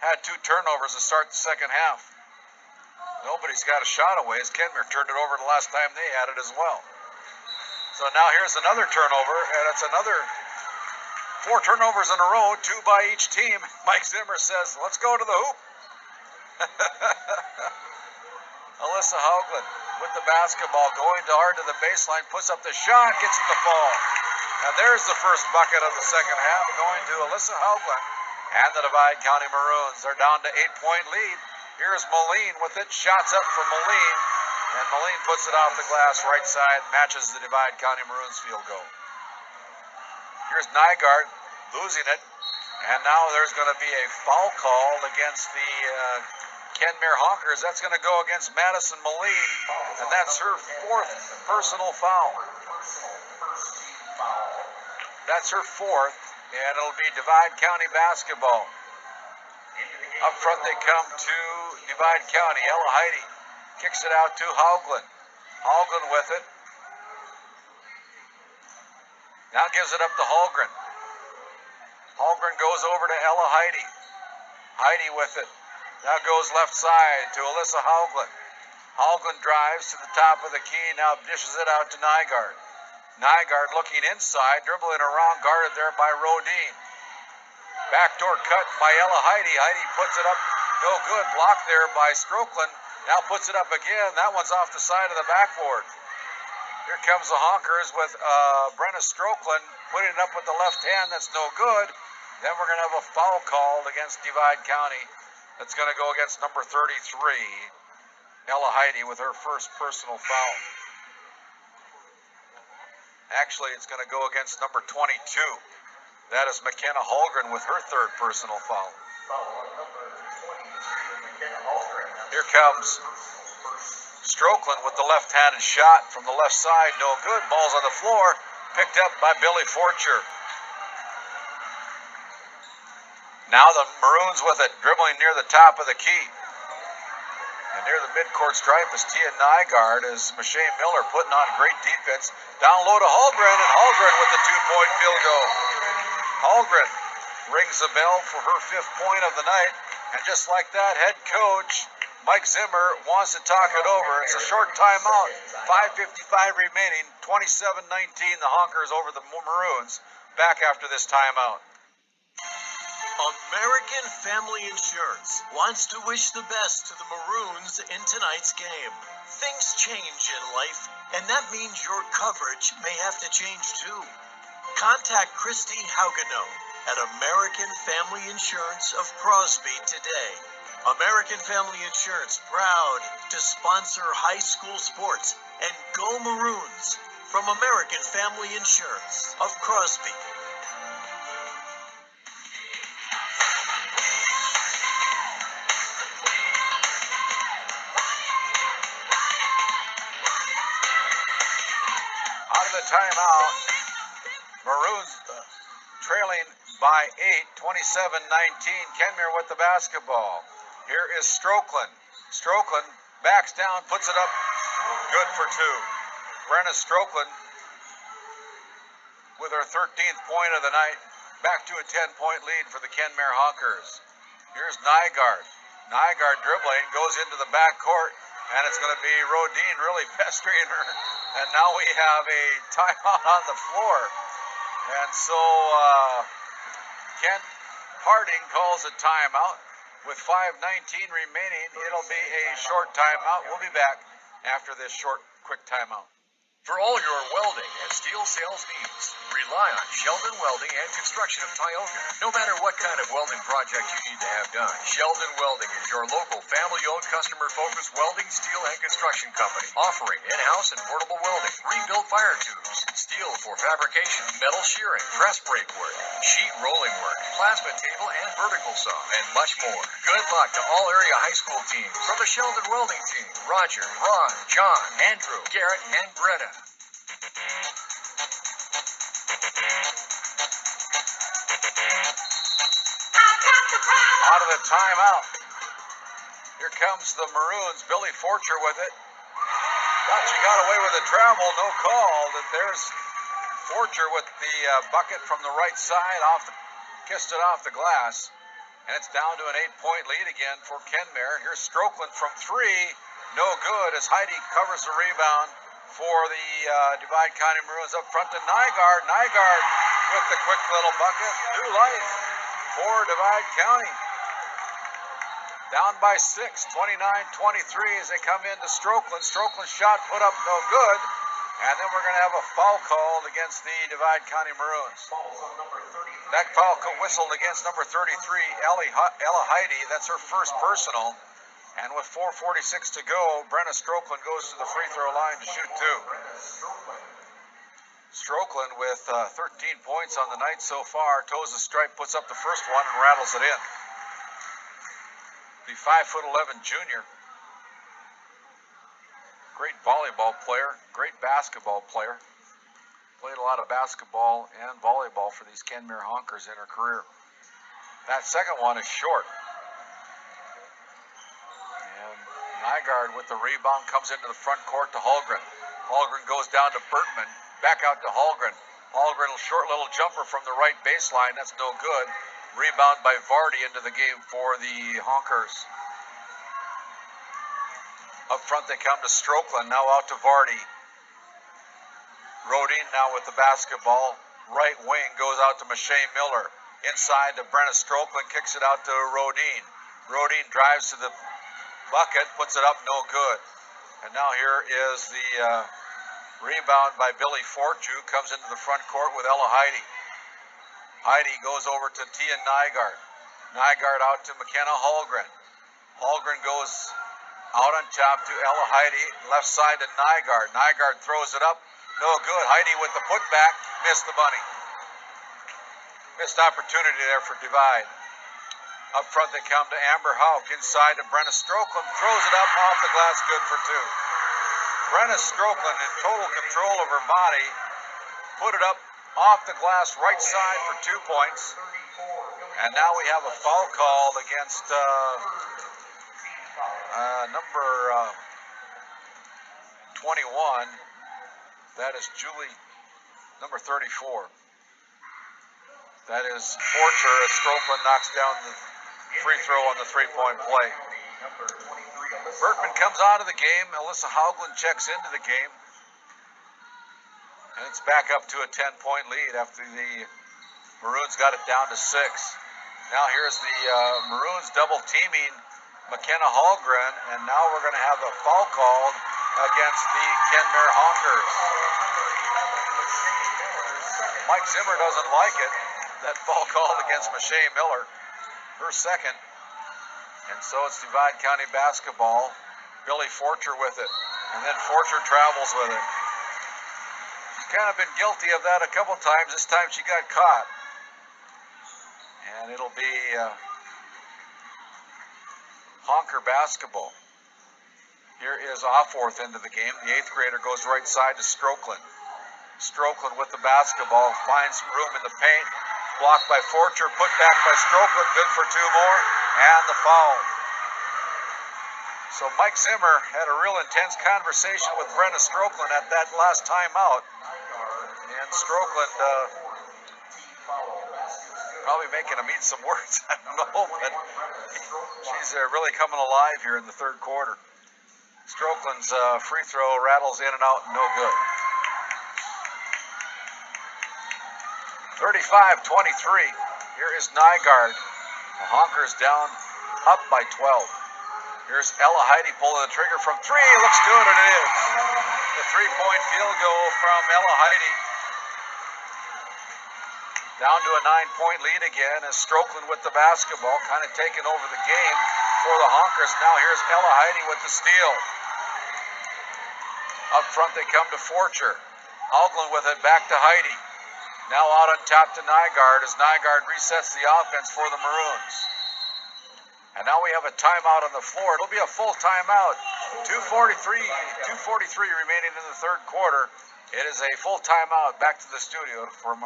had 2 turnovers to start the second half. Nobody's got a shot away as Kenmare turned it over the last time they had it as well. So now here's another turnover, and it's another 4 turnovers in a row, 2 by each team. Mike Zimmer says, let's go to the hoop. Alyssa Haugland with the basketball, going hard to the baseline, puts up the shot, gets it to fall. And there's the first bucket of the second half, going to Alyssa Haugland and the Divide County Maroons. They're down to 8-point lead. Here's Moline with it, shots up for Moline. And Moline puts it off the glass right side, matches the Divide County Maroons field goal. Here's Nygaard losing it, and now there's going to be a foul called against the Kenmare Honkers. That's going to go against Madison Moline, and that's her 4th personal foul. That's her 4th, and it'll be Divide County basketball. Up front they come to Divide County. Ella Heidi kicks it out to Haugland. Haugland with it. Now gives it up to Holgren. Holgren goes over to Ella Heidi. Heidi with it. Now goes left side to Alyssa Haugland. Haugland drives to the top of the key. Now dishes it out to Nygaard. Nygaard looking inside, dribbling around, guarded there by Rodine. Backdoor cut by Ella Heidi. Heidi puts it up. No good. Blocked there by Strokeland. Now puts it up again. That one's off the side of the backboard. Here comes the Honkers with Brenna Strokeland putting it up with the left hand. That's no good. Then we're going to have a foul called against Divide County. That's going to go against number 33, Ella Heidi, with her first personal foul. Actually, it's going to go against number 22. That is McKenna Holgren with her 3rd personal foul. Here comes Strokeland with the left-handed shot from the left side. No good. Ball's on the floor. Picked up by Billy Forcher. Now the Maroons with it, dribbling near the top of the key. And near the midcourt stripe is Tia Nygaard as Machine Miller putting on great defense. Down low to Holgren, and Holgren with the 2-point field goal. Holgren rings the bell for her 5th point of the night. And just like that, head coach Mike Zimmer wants to talk it over. It's a short timeout. 5:55 remaining. 27-19. The Honkers over the Maroons. Back after this timeout. American Family Insurance wants to wish the best to the Maroons in tonight's game. Things change in life, and that means your coverage may have to change too. Contact Christy Haugano at American Family Insurance of Crosby today. American Family Insurance, proud to sponsor high school sports, and go Maroons from American Family Insurance of Crosby. Out of the timeout, Maroons trailing by 8, 27-19. Kenmare with the basketball. Here is Strokeland. Strokeland backs down, puts it up, good for 2. Brenna Strokeland with her 13th point of the night, back to a 10-point lead for the Kenmare Honkers. Here's Nygaard. Nygaard dribbling, goes into the backcourt, and it's going to be Rodin really pestering her. And now we have a timeout on the floor. And so Kent Harding calls a timeout. With 5:19 remaining, it'll be a short timeout. We'll be back after this short, quick timeout. For all your welding and steel sales needs, rely on Sheldon Welding and Construction of Tioga. No matter what kind of welding project you need to have done, Sheldon Welding is your local family-owned, customer-focused welding, steel, and construction company, offering in-house and portable welding, rebuilt fire tubes, steel for fabrication, metal shearing, press brake work, sheet rolling work, plasma table and vertical saw, and much more. Good luck to all area high school teams from the Sheldon Welding team: Roger, Ron, John, Andrew, Garrett, and Greta. Out of the timeout. Here comes the Maroons. Billy Forcher with it. Thought she got away with a travel, no call. There's Forcher with the bucket from the right side, kissed it off the glass. And it's down to an 8-point lead again for Kenmare. Here's Strokeland from 3. No good as Heidi covers the rebound for the Divide County Maroons. Up front to Nygaard. Nygaard with the quick little bucket. New life for Divide County. Down by 6, 29-23 as they come into Strokeland. Strokeland's shot put up no good. And then we're going to have a foul called against the Divide County Maroons. That foul whistled against number 33, Ella Heidi. That's her first personal. And with 4:46 to go, Brenna Strokeland goes to the free throw line to shoot 2. Strokeland with 13 points on the night so far. Toes the stripe, puts up the first one and rattles it in. The 5'11" junior. Great volleyball player, great basketball player. Played a lot of basketball and volleyball for these Kenmare Honkers in her career. That second one is short. And Nygaard with the rebound comes into the front court to Hallgren. Hallgren goes down to Bertman, back out to Hallgren. Hallgren, a short little jumper from the right baseline, that's no good. Rebound by Vardy into the game for the Honkers. Up front they come to Strokeland, now out to Vardy. Rodin now with the basketball. Right wing goes out to Mache Miller. Inside to Brenna Strokeland, kicks it out to Rodin. Rodin drives to the bucket, puts it up, no good. And now here is the rebound by Billy Fortune, comes into the front court with Ella Heidi. Heidi goes over to Tia Nygaard. Nygaard out to McKenna Hallgren. Hallgren goes out on top to Ella Heidi, left side to Nygaard. Nygaard throws it up, no good. Heidi with the putback, missed the bunny. Missed opportunity there for Divide. Up front they come to Amber Hauk, inside to Brenna Strokeland, throws it up off the glass, good for 2. Brenna Strokeland in total control of her body, put it up off the glass, right side for 2 points. And now we have a foul called against number 21. That is Julie, number 34. That is Forcher as Stroplin knocks down the free throw on the three-point play. Bertman comes out of the game. Alyssa Haugland checks into the game. And it's back up to a 10-point lead after the Maroons got it down to 6. Now here's the Maroons double teaming McKenna Hallgren, and now we're going to have a foul called against the Kenmare Honkers. Mike Zimmer doesn't like it. That foul called against Mache Miller, her second. And so it's Divide County basketball. Billy Forcher with it, and then Forcher travels with it. She's kind of been guilty of that a couple times. This time she got caught. And it'll be Honker basketball. Here is Offworth into the game. The 8th grader goes right side to Stroklin. Stroklin with the basketball, finds room in the paint. Blocked by Forcher, put back by Stroklin, good for 2 more, and the foul. So Mike Zimmer had a real intense conversation with Brenna Stroklin at that last timeout. And Stroklin probably making him eat some words, I don't know, but she's really coming alive here in the third quarter. Stroklin's free throw rattles in and out, no good. 35-23. Here is Nygaard. The Honkers down, up by 12. Here's Ella Heidi pulling the trigger from 3. Looks good, and it is. The 3-point field goal from Ella Heidi. Down to a 9-point lead again as Stroklin with the basketball, kind of taking over the game for the Honkers. Now here's Ella Heidi with the steal. Up front they come to Forcher. Haugland with it, back to Heidi. Now out on top to Nygaard as Nygaard resets the offense for the Maroons. And now we have a timeout on the floor. It'll be a full timeout. 2:43 remaining in the third quarter. It is a full timeout. Back to the studio for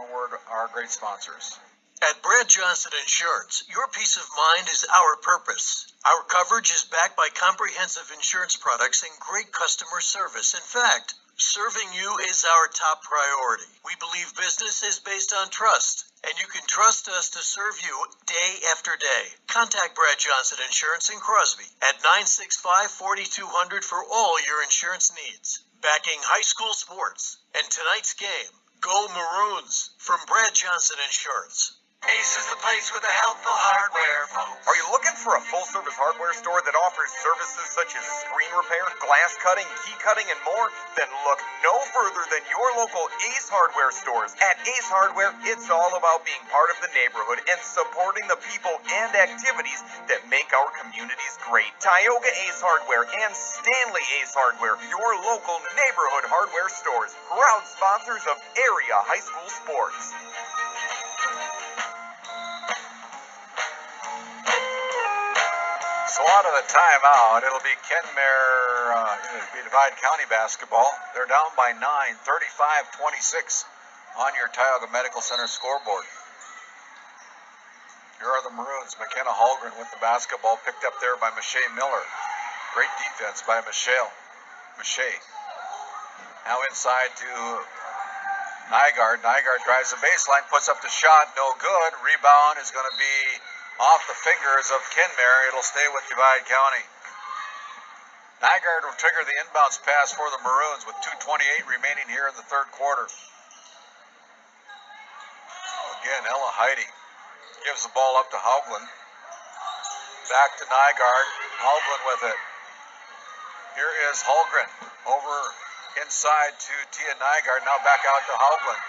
our great sponsors. At Brad Johnson Insurance, your peace of mind is our purpose. Our coverage is backed by comprehensive insurance products and great customer service. In fact, serving you is our top priority. We believe business is based on trust, and you can trust us to serve you day after day. Contact Brad Johnson Insurance in Crosby at 965-4200 for all your insurance needs. Backing high school sports and tonight's game. Go Maroons from Brad Johnson Insurance. Ace is the place with the helpful hardware, folks. Are you looking for a full-service hardware store that offers services such as screen repair, glass cutting, key cutting, and more? Then look no further than your local Ace Hardware stores. At Ace Hardware, it's all about being part of the neighborhood and supporting the people and activities that make our communities great. Tioga Ace Hardware and Stanley Ace Hardware, your local neighborhood hardware stores, proud sponsors of area high school sports. So out of the timeout, it'll be Divide County basketball. They're down by 9, 35-26 on your Tioga Medical Center scoreboard. Here are the Maroons. McKenna Hallgren with the basketball, picked up there by Mache Miller. Great defense by Mache. Now inside to Nygaard. Nygaard drives the baseline, puts up the shot, no good. Rebound is going to be off the fingers of Kenmare. It'll stay with Divide County. Nygaard will trigger the inbounds pass for the Maroons with 2:28 remaining here in the third quarter. Again, Ella Heidi gives the ball up to Haugland. Back to Nygaard. Haugland with it. Here is Hallgren over inside to Tia Nygaard. Now back out to Haugland.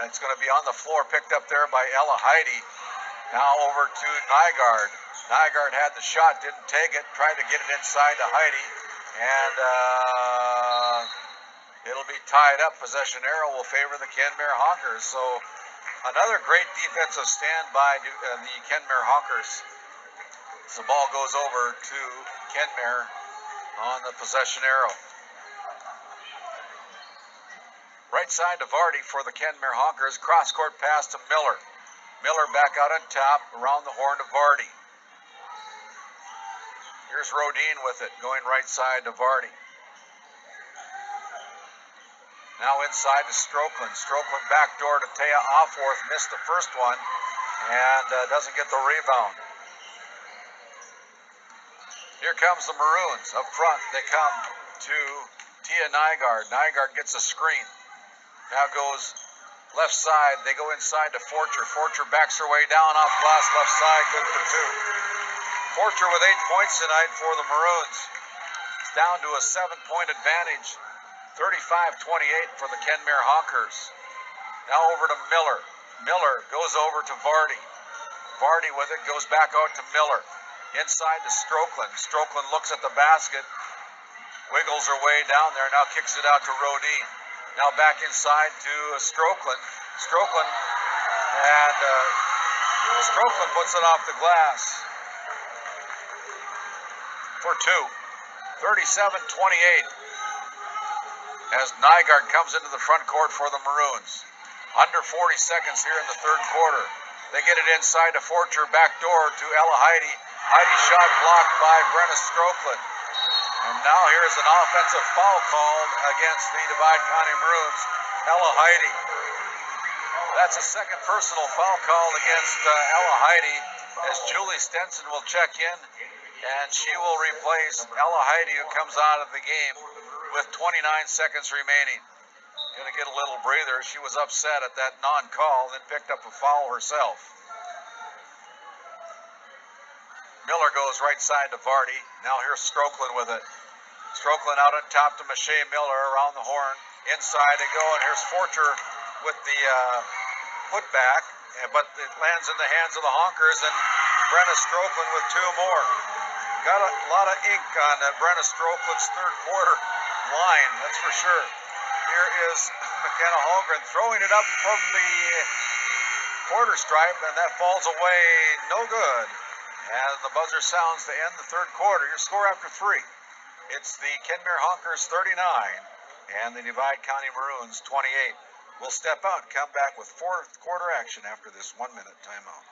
And it's going to be on the floor, picked up there by Ella Heidi. Now over to Nygaard. Nygaard had the shot, didn't take it, tried to get it inside to Heidi, and it'll be tied up. Possession arrow will favor the Kenmare Honkers. So another great defensive stand by the Kenmare Honkers. The ball goes over to Kenmare on the possession arrow. Right side to Vardy for the Kenmare Honkers. Cross court pass to Miller. Miller back out on top, around the horn to Vardy. Here's Rodine with it, going right side to Vardy. Now inside to Stroklin. Stroklin backdoor to Taya Offworth, missed the first one. and doesn't get the rebound. Here comes the Maroons. Up front, they come to Tia Nygaard. Nygaard gets a screen. Now goes left side. They go inside to Forcher. Forcher backs her way down off glass left side. Good for two. Forcher with 8 points tonight for the Maroons. It's down to a 7-point advantage. 35-28 for the Kenmare Hawkers. Now over to Miller. Miller goes over to Vardy. Vardy with it goes back out to Miller. Inside to Strokeland. Strokeland looks at the basket. Wiggles her way down there. Now kicks it out to Rodin. Now back inside to Strokeland. Strokeland. And Strokeland puts it off the glass. For two. 37-28. As Nygaard comes into the front court for the Maroons. Under 40 seconds here in the third quarter. They get it inside to Forcher, back door to Ella Heidi. Heidi shot blocked by Brenna Strokeland. And now here's an offensive foul called against the Divide County Maroons. Ella Heidi. That's a second personal foul call against Ella Heidi as Julie Stenson will check in. And she will replace Ella Heidi, who comes out of the game with 29 seconds remaining. Going to get a little breather. She was upset at that non-call, then picked up a foul herself. Miller goes right side to Vardy. Now here's Strokeland with it. Strokeland out on top to Mache Miller around the horn. Inside they go, and here's Forcher with the putback, but it lands in the hands of the Honkers, and Brenna Strokeland with two more. Got a lot of ink on Brenna Strokeland's third quarter line, that's for sure. Here is McKenna Holgren throwing it up from the quarter stripe, and that falls away no good. And the buzzer sounds to end the third quarter. Your score after three. It's the Kenmare Honkers 39 and the Divide County Maroons 28. We'll step out and come back with fourth quarter action after this 1 minute timeout.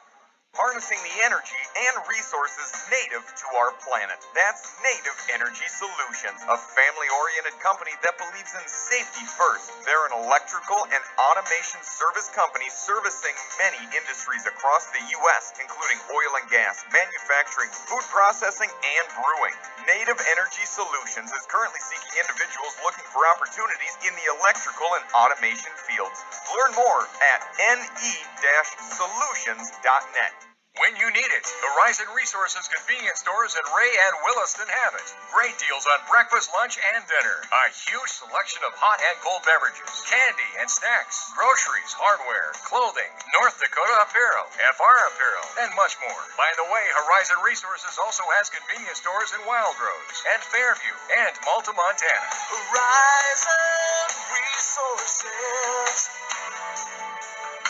Harnessing the energy and resources native to our planet. That's Native Energy Solutions, a family-oriented company that believes in safety first. They're an electrical and automation service company servicing many industries across the U.S., including oil and gas, manufacturing, food processing, and brewing. Native Energy Solutions is currently seeking individuals looking for opportunities in the electrical and automation fields. Learn more at ne-solutions.net. When you need it, Horizon Resources convenience stores in Ray and Williston have it. Great deals on breakfast, lunch, and dinner. A huge selection of hot and cold beverages, candy and snacks, groceries, hardware, clothing, North Dakota apparel, FR apparel, and much more. By the way, Horizon Resources also has convenience stores in Wild Rose and Fairview and Malta, Montana. Horizon Resources.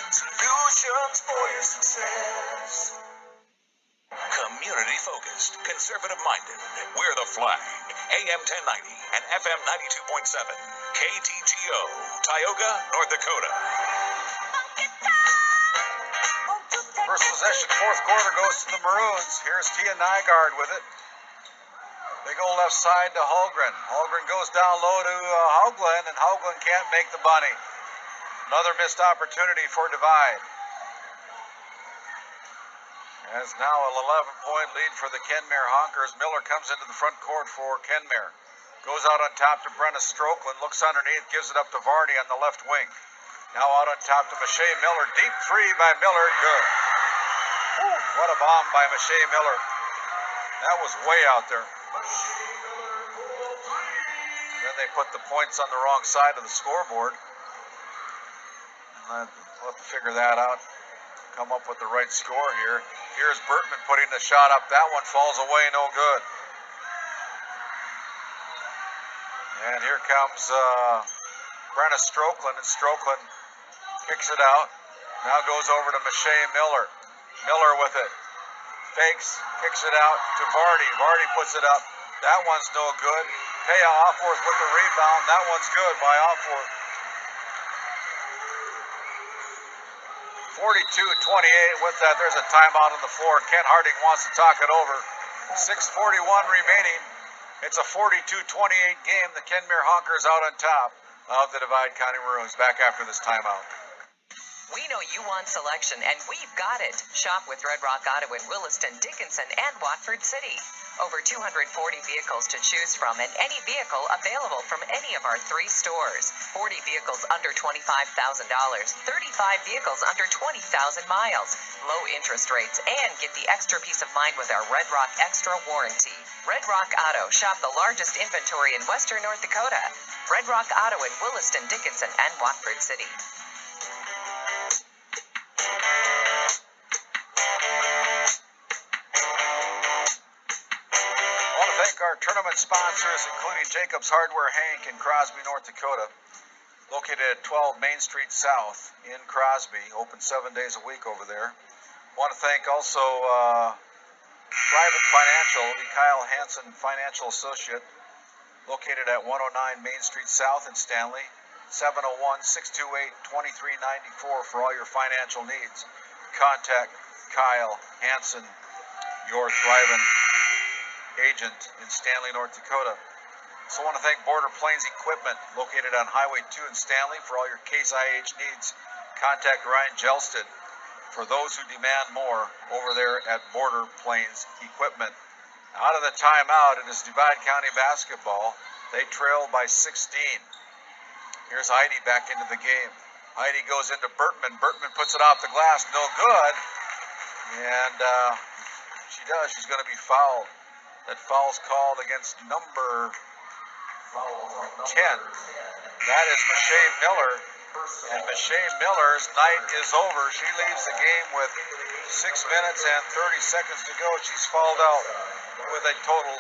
Solutions for your success. Community focused, conservative minded. We're the flag. AM 1090 and FM 92.7. KTGO, Tioga, North Dakota. First possession, fourth quarter goes to the Maroons. Here's Tia Nygaard with it. They go left side to Holgren. Holgren goes down low to Haugland, and Haugland can't make the bunny. Another missed opportunity for Divide. As now an 11-point lead for the Kenmare Honkers. Miller comes into the front court for Kenmare. Goes out on top to Brenna Strokeland. Looks underneath, gives it up to Vardy on the left wing. Now out on top to Mache Miller. Deep three by Miller. Good. Woo, what a bomb by Mache Miller. That was way out there. Then they put the points on the wrong side of the scoreboard. We'll have to figure that out. Come up with the right score here. Here's Bertman putting the shot up. That one falls away, no good. And here comes Brenna Strokeland, and Strokeland kicks it out. Now goes over to Mache Miller. Miller with it. Fakes, kicks it out to Vardy. Vardy puts it up. That one's no good. Taya Offworth with the rebound. That one's good by Offworth. 42-28. With that, there's a timeout on the floor. Kent Harding wants to talk it over. 6:41 remaining. It's a 42-28 game. The Kenmare Honkers out on top of the Divide County Maroons. Back after this timeout. We know you want selection, and we've got it. Shop with Red Rock Auto in Williston, Dickinson, and Watford City. Over 240 vehicles to choose from, and any vehicle available from any of our 3 stores. 40 vehicles under $25,000, 35 vehicles under 20,000 miles. Low interest rates, and get the extra peace of mind with our Red Rock Extra warranty. Red Rock Auto. Shop the largest inventory in western North Dakota. Red Rock Auto in Williston, Dickinson, and Watford City. Our tournament sponsors, including Jacobs Hardware Hank in Crosby, North Dakota, located at 12 Main Street South in Crosby, open 7 days a week over there. Want to thank also Private Financial, the Kyle Hansen Financial Associate, located at 109 Main Street South in Stanley, 701-628-2394 for all your financial needs. Contact Kyle Hansen, your thriving agent in Stanley, North Dakota. So I want to thank Border Plains Equipment, located on Highway 2 in Stanley, for all your Case IH needs. Contact Ryan Gelsted for those who demand more over there at Border Plains Equipment. Out of the timeout, it is Divide County basketball. They trail by 16. Here's Heidi back into the game. Heidi goes into Bertman. Bertman puts it off the glass, no good. And she does. She's going to be fouled. That foul's called against number 10. That is Mache Miller. And Mache Miller's night is over. She leaves the game with 6 minutes and 30 seconds to go. She's fouled out with a total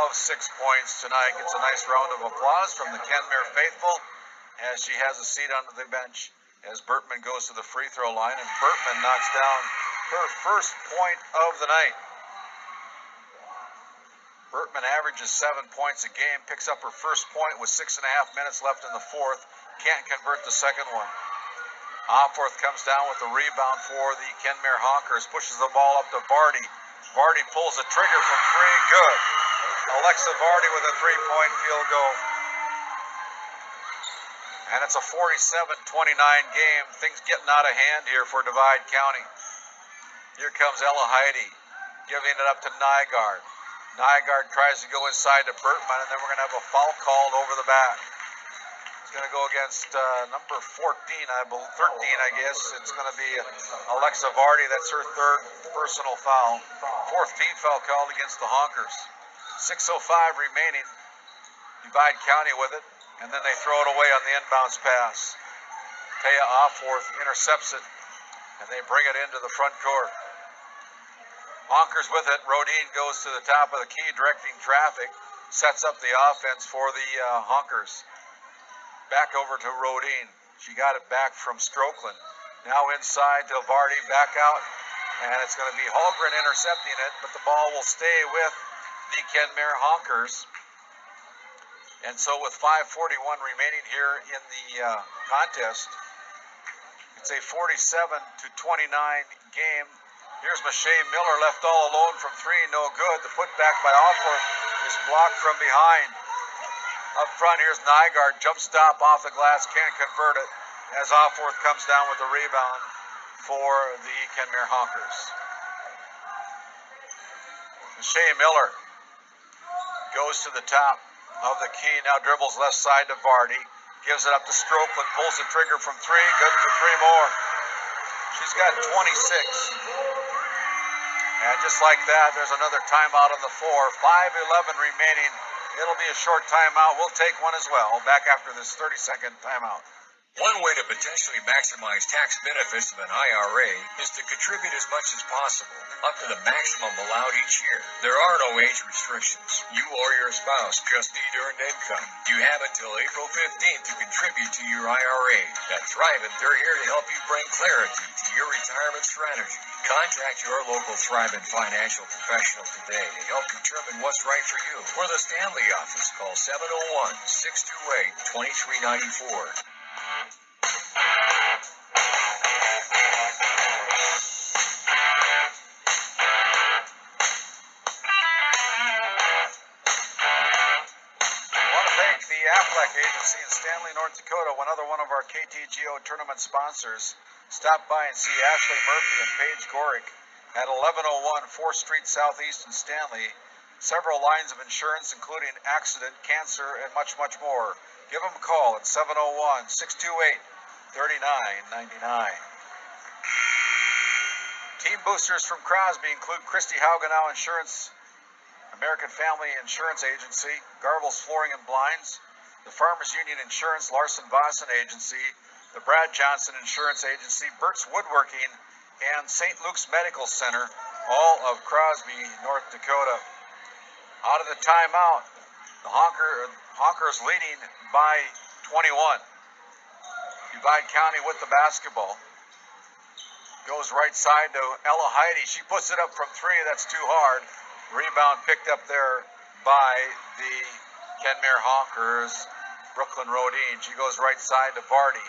of 6 points tonight. Gets a nice round of applause from the Kenmare faithful as she has a seat on the bench as Bertman goes to the free throw line. And Bertman knocks down her first point of the night. Bertman averages 7 points a game, picks up her first point with 6.5 minutes left in the fourth. Can't convert the second one. Opforth comes down with the rebound for the Kenmare Honkers, pushes the ball up to Vardy. Vardy pulls the trigger from 3, good. Alexa Vardy with a 3-point field goal. And it's a 47-29 game. Things getting out of hand here for Divide County. Here comes Ella Heidi, giving it up to Nygaard. Nygaard tries to go inside to Bertman, and then we're going to have a foul called over the back. It's going to go against number 13, I guess. It's going to be Alexa Vardy. That's her third personal foul. Fourth team foul called against the Honkers. 6:05 remaining. Divide County with it, and then they throw it away on the inbounds pass. Taya Opforth intercepts it, and they bring it into the front court. Honkers with it. Rodine goes to the top of the key, directing traffic. Sets up the offense for the Honkers. Back over to Rodine. She got it back from Strokeland. Now inside to Vardy, back out. And it's going to be Holgren intercepting it, but the ball will stay with the Kenmare Honkers. And so with 5:41 remaining here in the contest, it's a 47-29 game. Here's Mache Miller left all alone from 3, no good. The putback by Opforth is blocked from behind. Up front, here's Nygaard, jump stop off the glass, can't convert it as Opforth comes down with the rebound for the Kenmare Honkers. Mache Miller goes to the top of the key, now dribbles left side to Vardy, gives it up to Strokeland, pulls the trigger from 3, good for 3 more. She's got 26. And just like that, there's another timeout on the floor. 5:11 remaining. It'll be a short timeout. We'll take one as well back after this 30-second timeout. One way to potentially maximize tax benefits of an IRA is to contribute as much as possible, up to the maximum allowed each year. There are no age restrictions. You or your spouse just need earned income. You have until April 15th to contribute to your IRA. At Thrivent, they're here to help you bring clarity to your retirement strategy. Contact your local Thrivent financial professional today to help determine what's right for you. For the Stanley office, call 701-628-2394. Affleck Agency in Stanley, North Dakota, one of our KTGO tournament sponsors. Stop by and see Ashley Murphy and Paige Gorick at 1101 4th Street Southeast in Stanley. Several lines of insurance, including accident, cancer, and much, much more. Give them a call at 701-628-3999. Team boosters from Crosby include Christy Haugenow Insurance, American Family Insurance Agency, Garbles Flooring and Blinds, the Farmers Union Insurance Larson Vossen Agency, the Brad Johnson Insurance Agency, Burt's Woodworking, and St. Luke's Medical Center, all of Crosby, North Dakota. Out of the timeout, the Honkers leading by 21. Divide County with the basketball. Goes right side to Ella Heidi. She puts it up from three. That's too hard. Rebound picked up there by the Kenmare Honkers. Brooklyn Rodine. She goes right side to Vardy.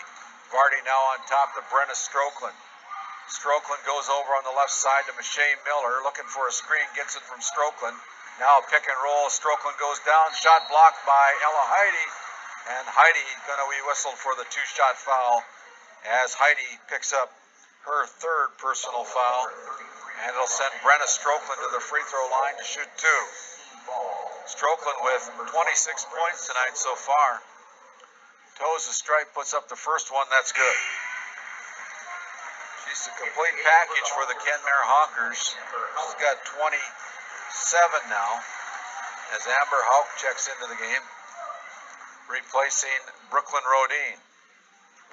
Vardy now on top to Brenna Strokeland. Strokeland goes over on the left side to Michelle Miller. Looking for a screen. Gets it from Strokeland. Now pick and roll. Strokeland goes down. Shot blocked by Ella Heidi. And Heidi going to be whistled for the two-shot foul as Heidi picks up her third personal foul, and it'll send Brenna Strokeland to the free throw line to shoot two. Strokeland with 26 points tonight so far. Toes the stripe, puts up the first one. That's good. She's a complete package for the Kenmare Honkers. She's got 27 now as Amber Hauk checks into the game, replacing Brooklyn Rodine.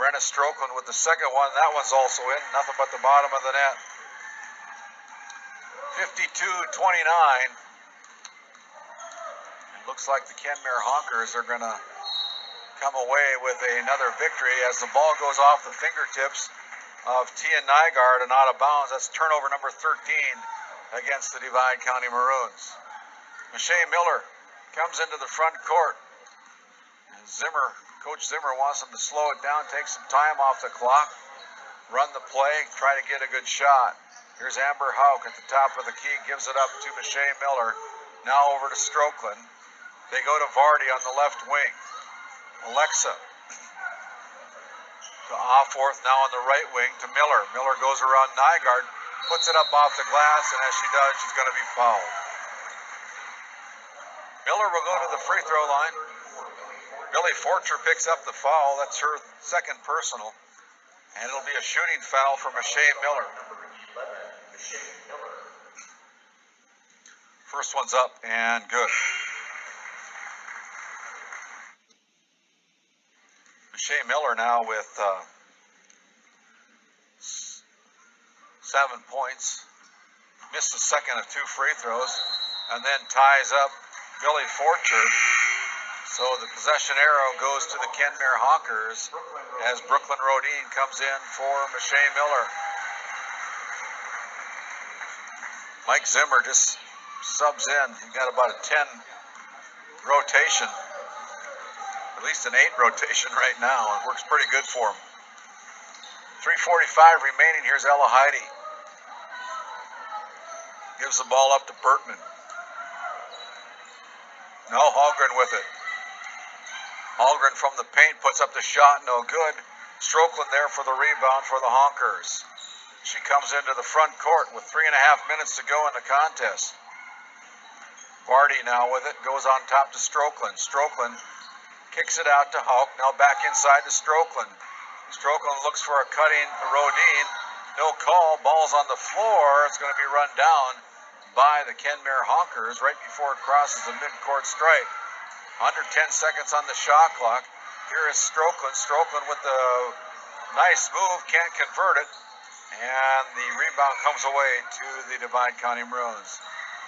Brenna Strokeland with the second one. That one's also in. Nothing but the bottom of the net. 52-29. It looks like the Kenmare Honkers are going to come away with another victory as the ball goes off the fingertips of Tia Nygaard and out of bounds. That's turnover number 13 against the Divide County Maroons. Michelle Miller comes into the front court. And Coach Zimmer wants him to slow it down, take some time off the clock, run the play, try to get a good shot. Here's Amber Hauk at the top of the key, gives it up to Michelle Miller. Now over to Strokeland. They go to Vardy on the left wing. Alexa to Offorth, now on the right wing to Miller. Miller goes around Nygaard, puts it up off the glass, and as she does, she's going to be fouled. Miller will go to the free throw line. Billy Forcher picks up the foul. That's her second personal. And it'll be a shooting foul for Michelle Miller. First one's up and good. Michelle Miller now with 7 points. Missed the second of two free throws. And then ties up Billy Forcher. So the possession arrow goes to the Kenmare Honkers as Brooklyn Rodine comes in for Michelle Miller. Mike Zimmer just subs in. He got about a 10 rotation, at least an 8 rotation right now. It works pretty good for him. 3:45 remaining. Here's Ella Heidi. Gives the ball up to Bertman. No, Hallgren with it. Hallgren from the paint puts up the shot, no good. Strokeland there for the rebound for the Honkers. She comes into the front court with 3.5 minutes to go in the contest. Vardy now with it, goes on top to Strokeland. Strokeland kicks it out to Hauk, now back inside to Strokeland. Strokeland looks for a cutting Rodine. No call, ball's on the floor. It's going to be run down by the Kenmare Honkers right before it crosses the midcourt stripe. Under 10 seconds on the shot clock. Here is Strokeland. Strokeland with the nice move, can't convert it. And the rebound comes away to the Divide County Maroons.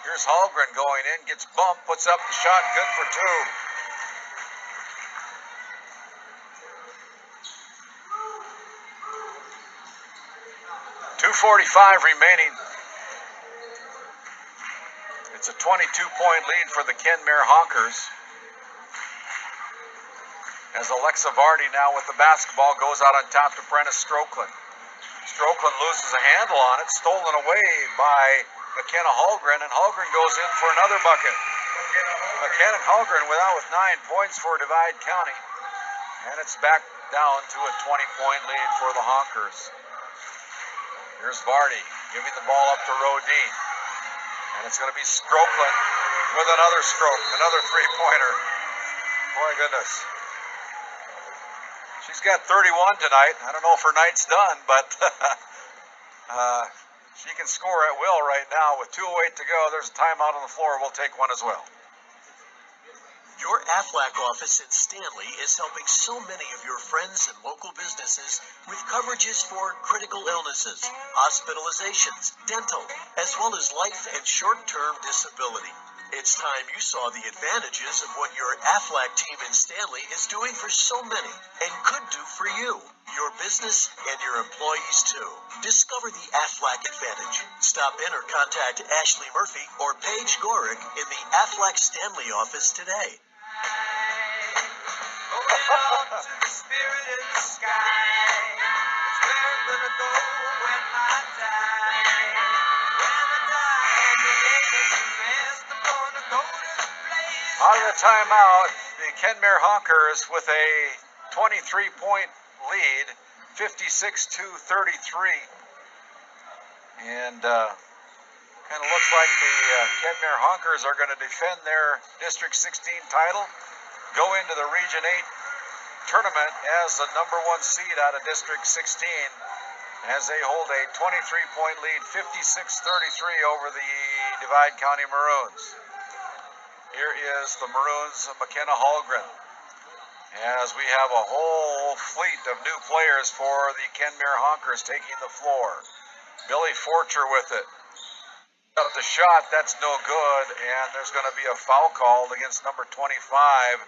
Here's Hallgren going in, gets bumped, puts up the shot, good for two. .245 remaining. It's a 22-point lead for the Kenmare Honkers. As Alexa Vardy now with the basketball goes out on top to Brenna Strokeland. Strokeland loses a handle on it, stolen away by McKenna Hallgren, and Hallgren goes in for another bucket. McKenna Hallgren with 9 points for Divide County, and it's back down to a 20-point lead for the Honkers. Here's Vardy giving the ball up to Rodin. And it's going to be Strokeland with another stroke, another three-pointer. My goodness. She's got 31 tonight. I don't know if her night's done, but she can score at will right now. With 2:08 to go, there's a timeout on the floor. We'll take one as well. Your Aflac office in Stanley is helping so many of your friends and local businesses with coverages for critical illnesses, hospitalizations, dental, as well as life and short-term disability. It's time you saw the advantages of what your Aflac team in Stanley is doing for so many and could do for you, your business, and your employees too. Discover the Aflac advantage. Stop in or contact Ashley Murphy or Paige Gorick in the Aflac Stanley office today. Out of the timeout, the Kenmare Honkers with a 23-point lead, 56-33. And kind of looks like the Kenmare Honkers are going to defend their District 16 title, go into the Region 8 tournament as the number 1 seed out of District 16, as they hold a 23-point lead, 56-33 over the Divide County Maroons. Here is the Maroons of McKenna Hallgren, as we have a whole fleet of new players for the Kenmare Honkers taking the floor. Billy Forcher with it. Up the shot, that's no good, and there's going to be a foul called against number 25,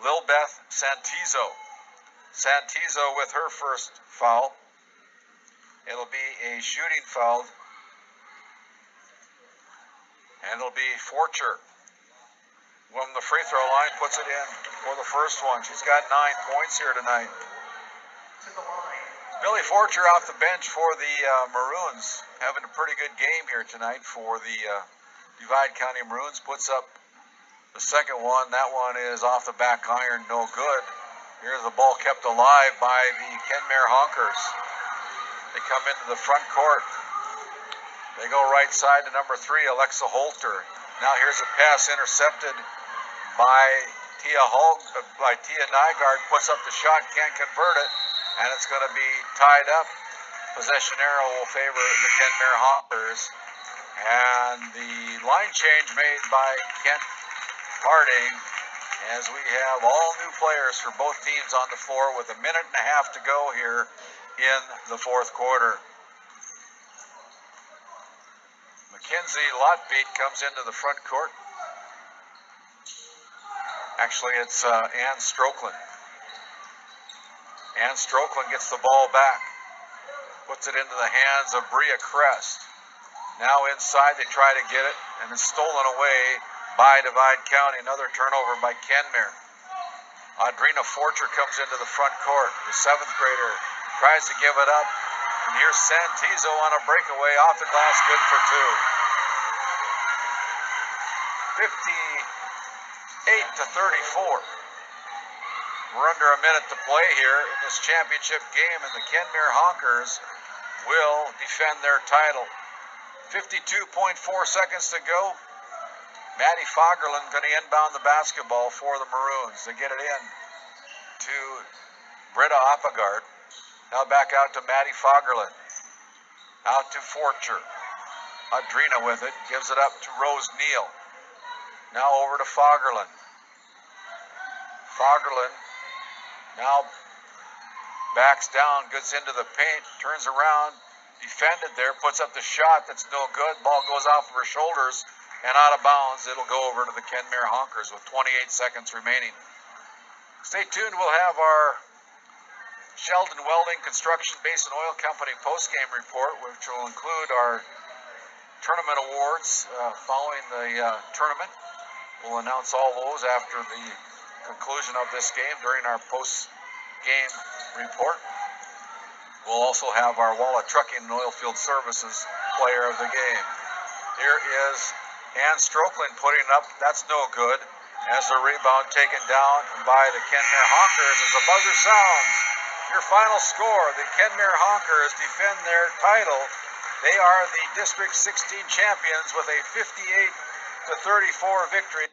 Lilbeth Santizo. Santizo with her first foul. It'll be a shooting foul, and it'll be Forcher from the free throw line, puts it in for the first one. She's got 9 points here tonight. Billy Forcher off the bench for the Maroons, having a pretty good game here tonight for the Divide County Maroons. Puts up the second one. That one is off the back iron, no good. Here's the ball kept alive by the Kenmare Honkers. They come into the front court. They go right side to number 3, Alexa Holter. Now here's a pass intercepted by Tia Nygaard. Puts up the shot, can't convert it, and it's going to be tied up. Possession arrow will favor the Kenmare Honkers. And the line change made by Kent Harding, as we have all new players for both teams on the floor with a minute and a half to go here in the fourth quarter. Mackenzie Lotbeat comes into the front court. Actually, it's Ann Strokeland. Ann Strokeland gets the ball back. Puts it into the hands of Bria Crest. Now inside, they try to get it, and it's stolen away by Divide County. Another turnover by Kenmare. Audrina Forcher comes into the front court. The 7th grader tries to give it up. And here's Santizo on a breakaway off the glass, good for 2. 58-34. We're under a minute to play here in this championship game, and the Kenmare Honkers will defend their title. 52.4 seconds to go. Maddie Fagerlund going to inbound the basketball for the Maroons. They get it in to Britta Oppegard. Now back out to Maddie Fagerlund. Out to Forcher. Audrina with it. Gives it up to Rose Neal. Now over to Fagerlund. Fagerlund now backs down, gets into the paint, turns around, defended there, puts up the shot that's no good. Ball goes off of her shoulders and out of bounds. It'll go over to the Kenmare Honkers with 28 seconds remaining. Stay tuned. We'll have our Sheldon Welding Construction Base and Oil Company post-game report, which will include our tournament awards following the tournament. We'll announce all those after the conclusion of this game during our post-game report. We'll also have our Walla Trucking and Oilfield Services player of the game. Here is Ann Strokeland putting up. That's no good. As the rebound taken down by the Kenmare Honkers as the buzzer sounds. Your final score, the Kenmare Honkers defend their title. They are the District 16 champions with a 58-34 victory.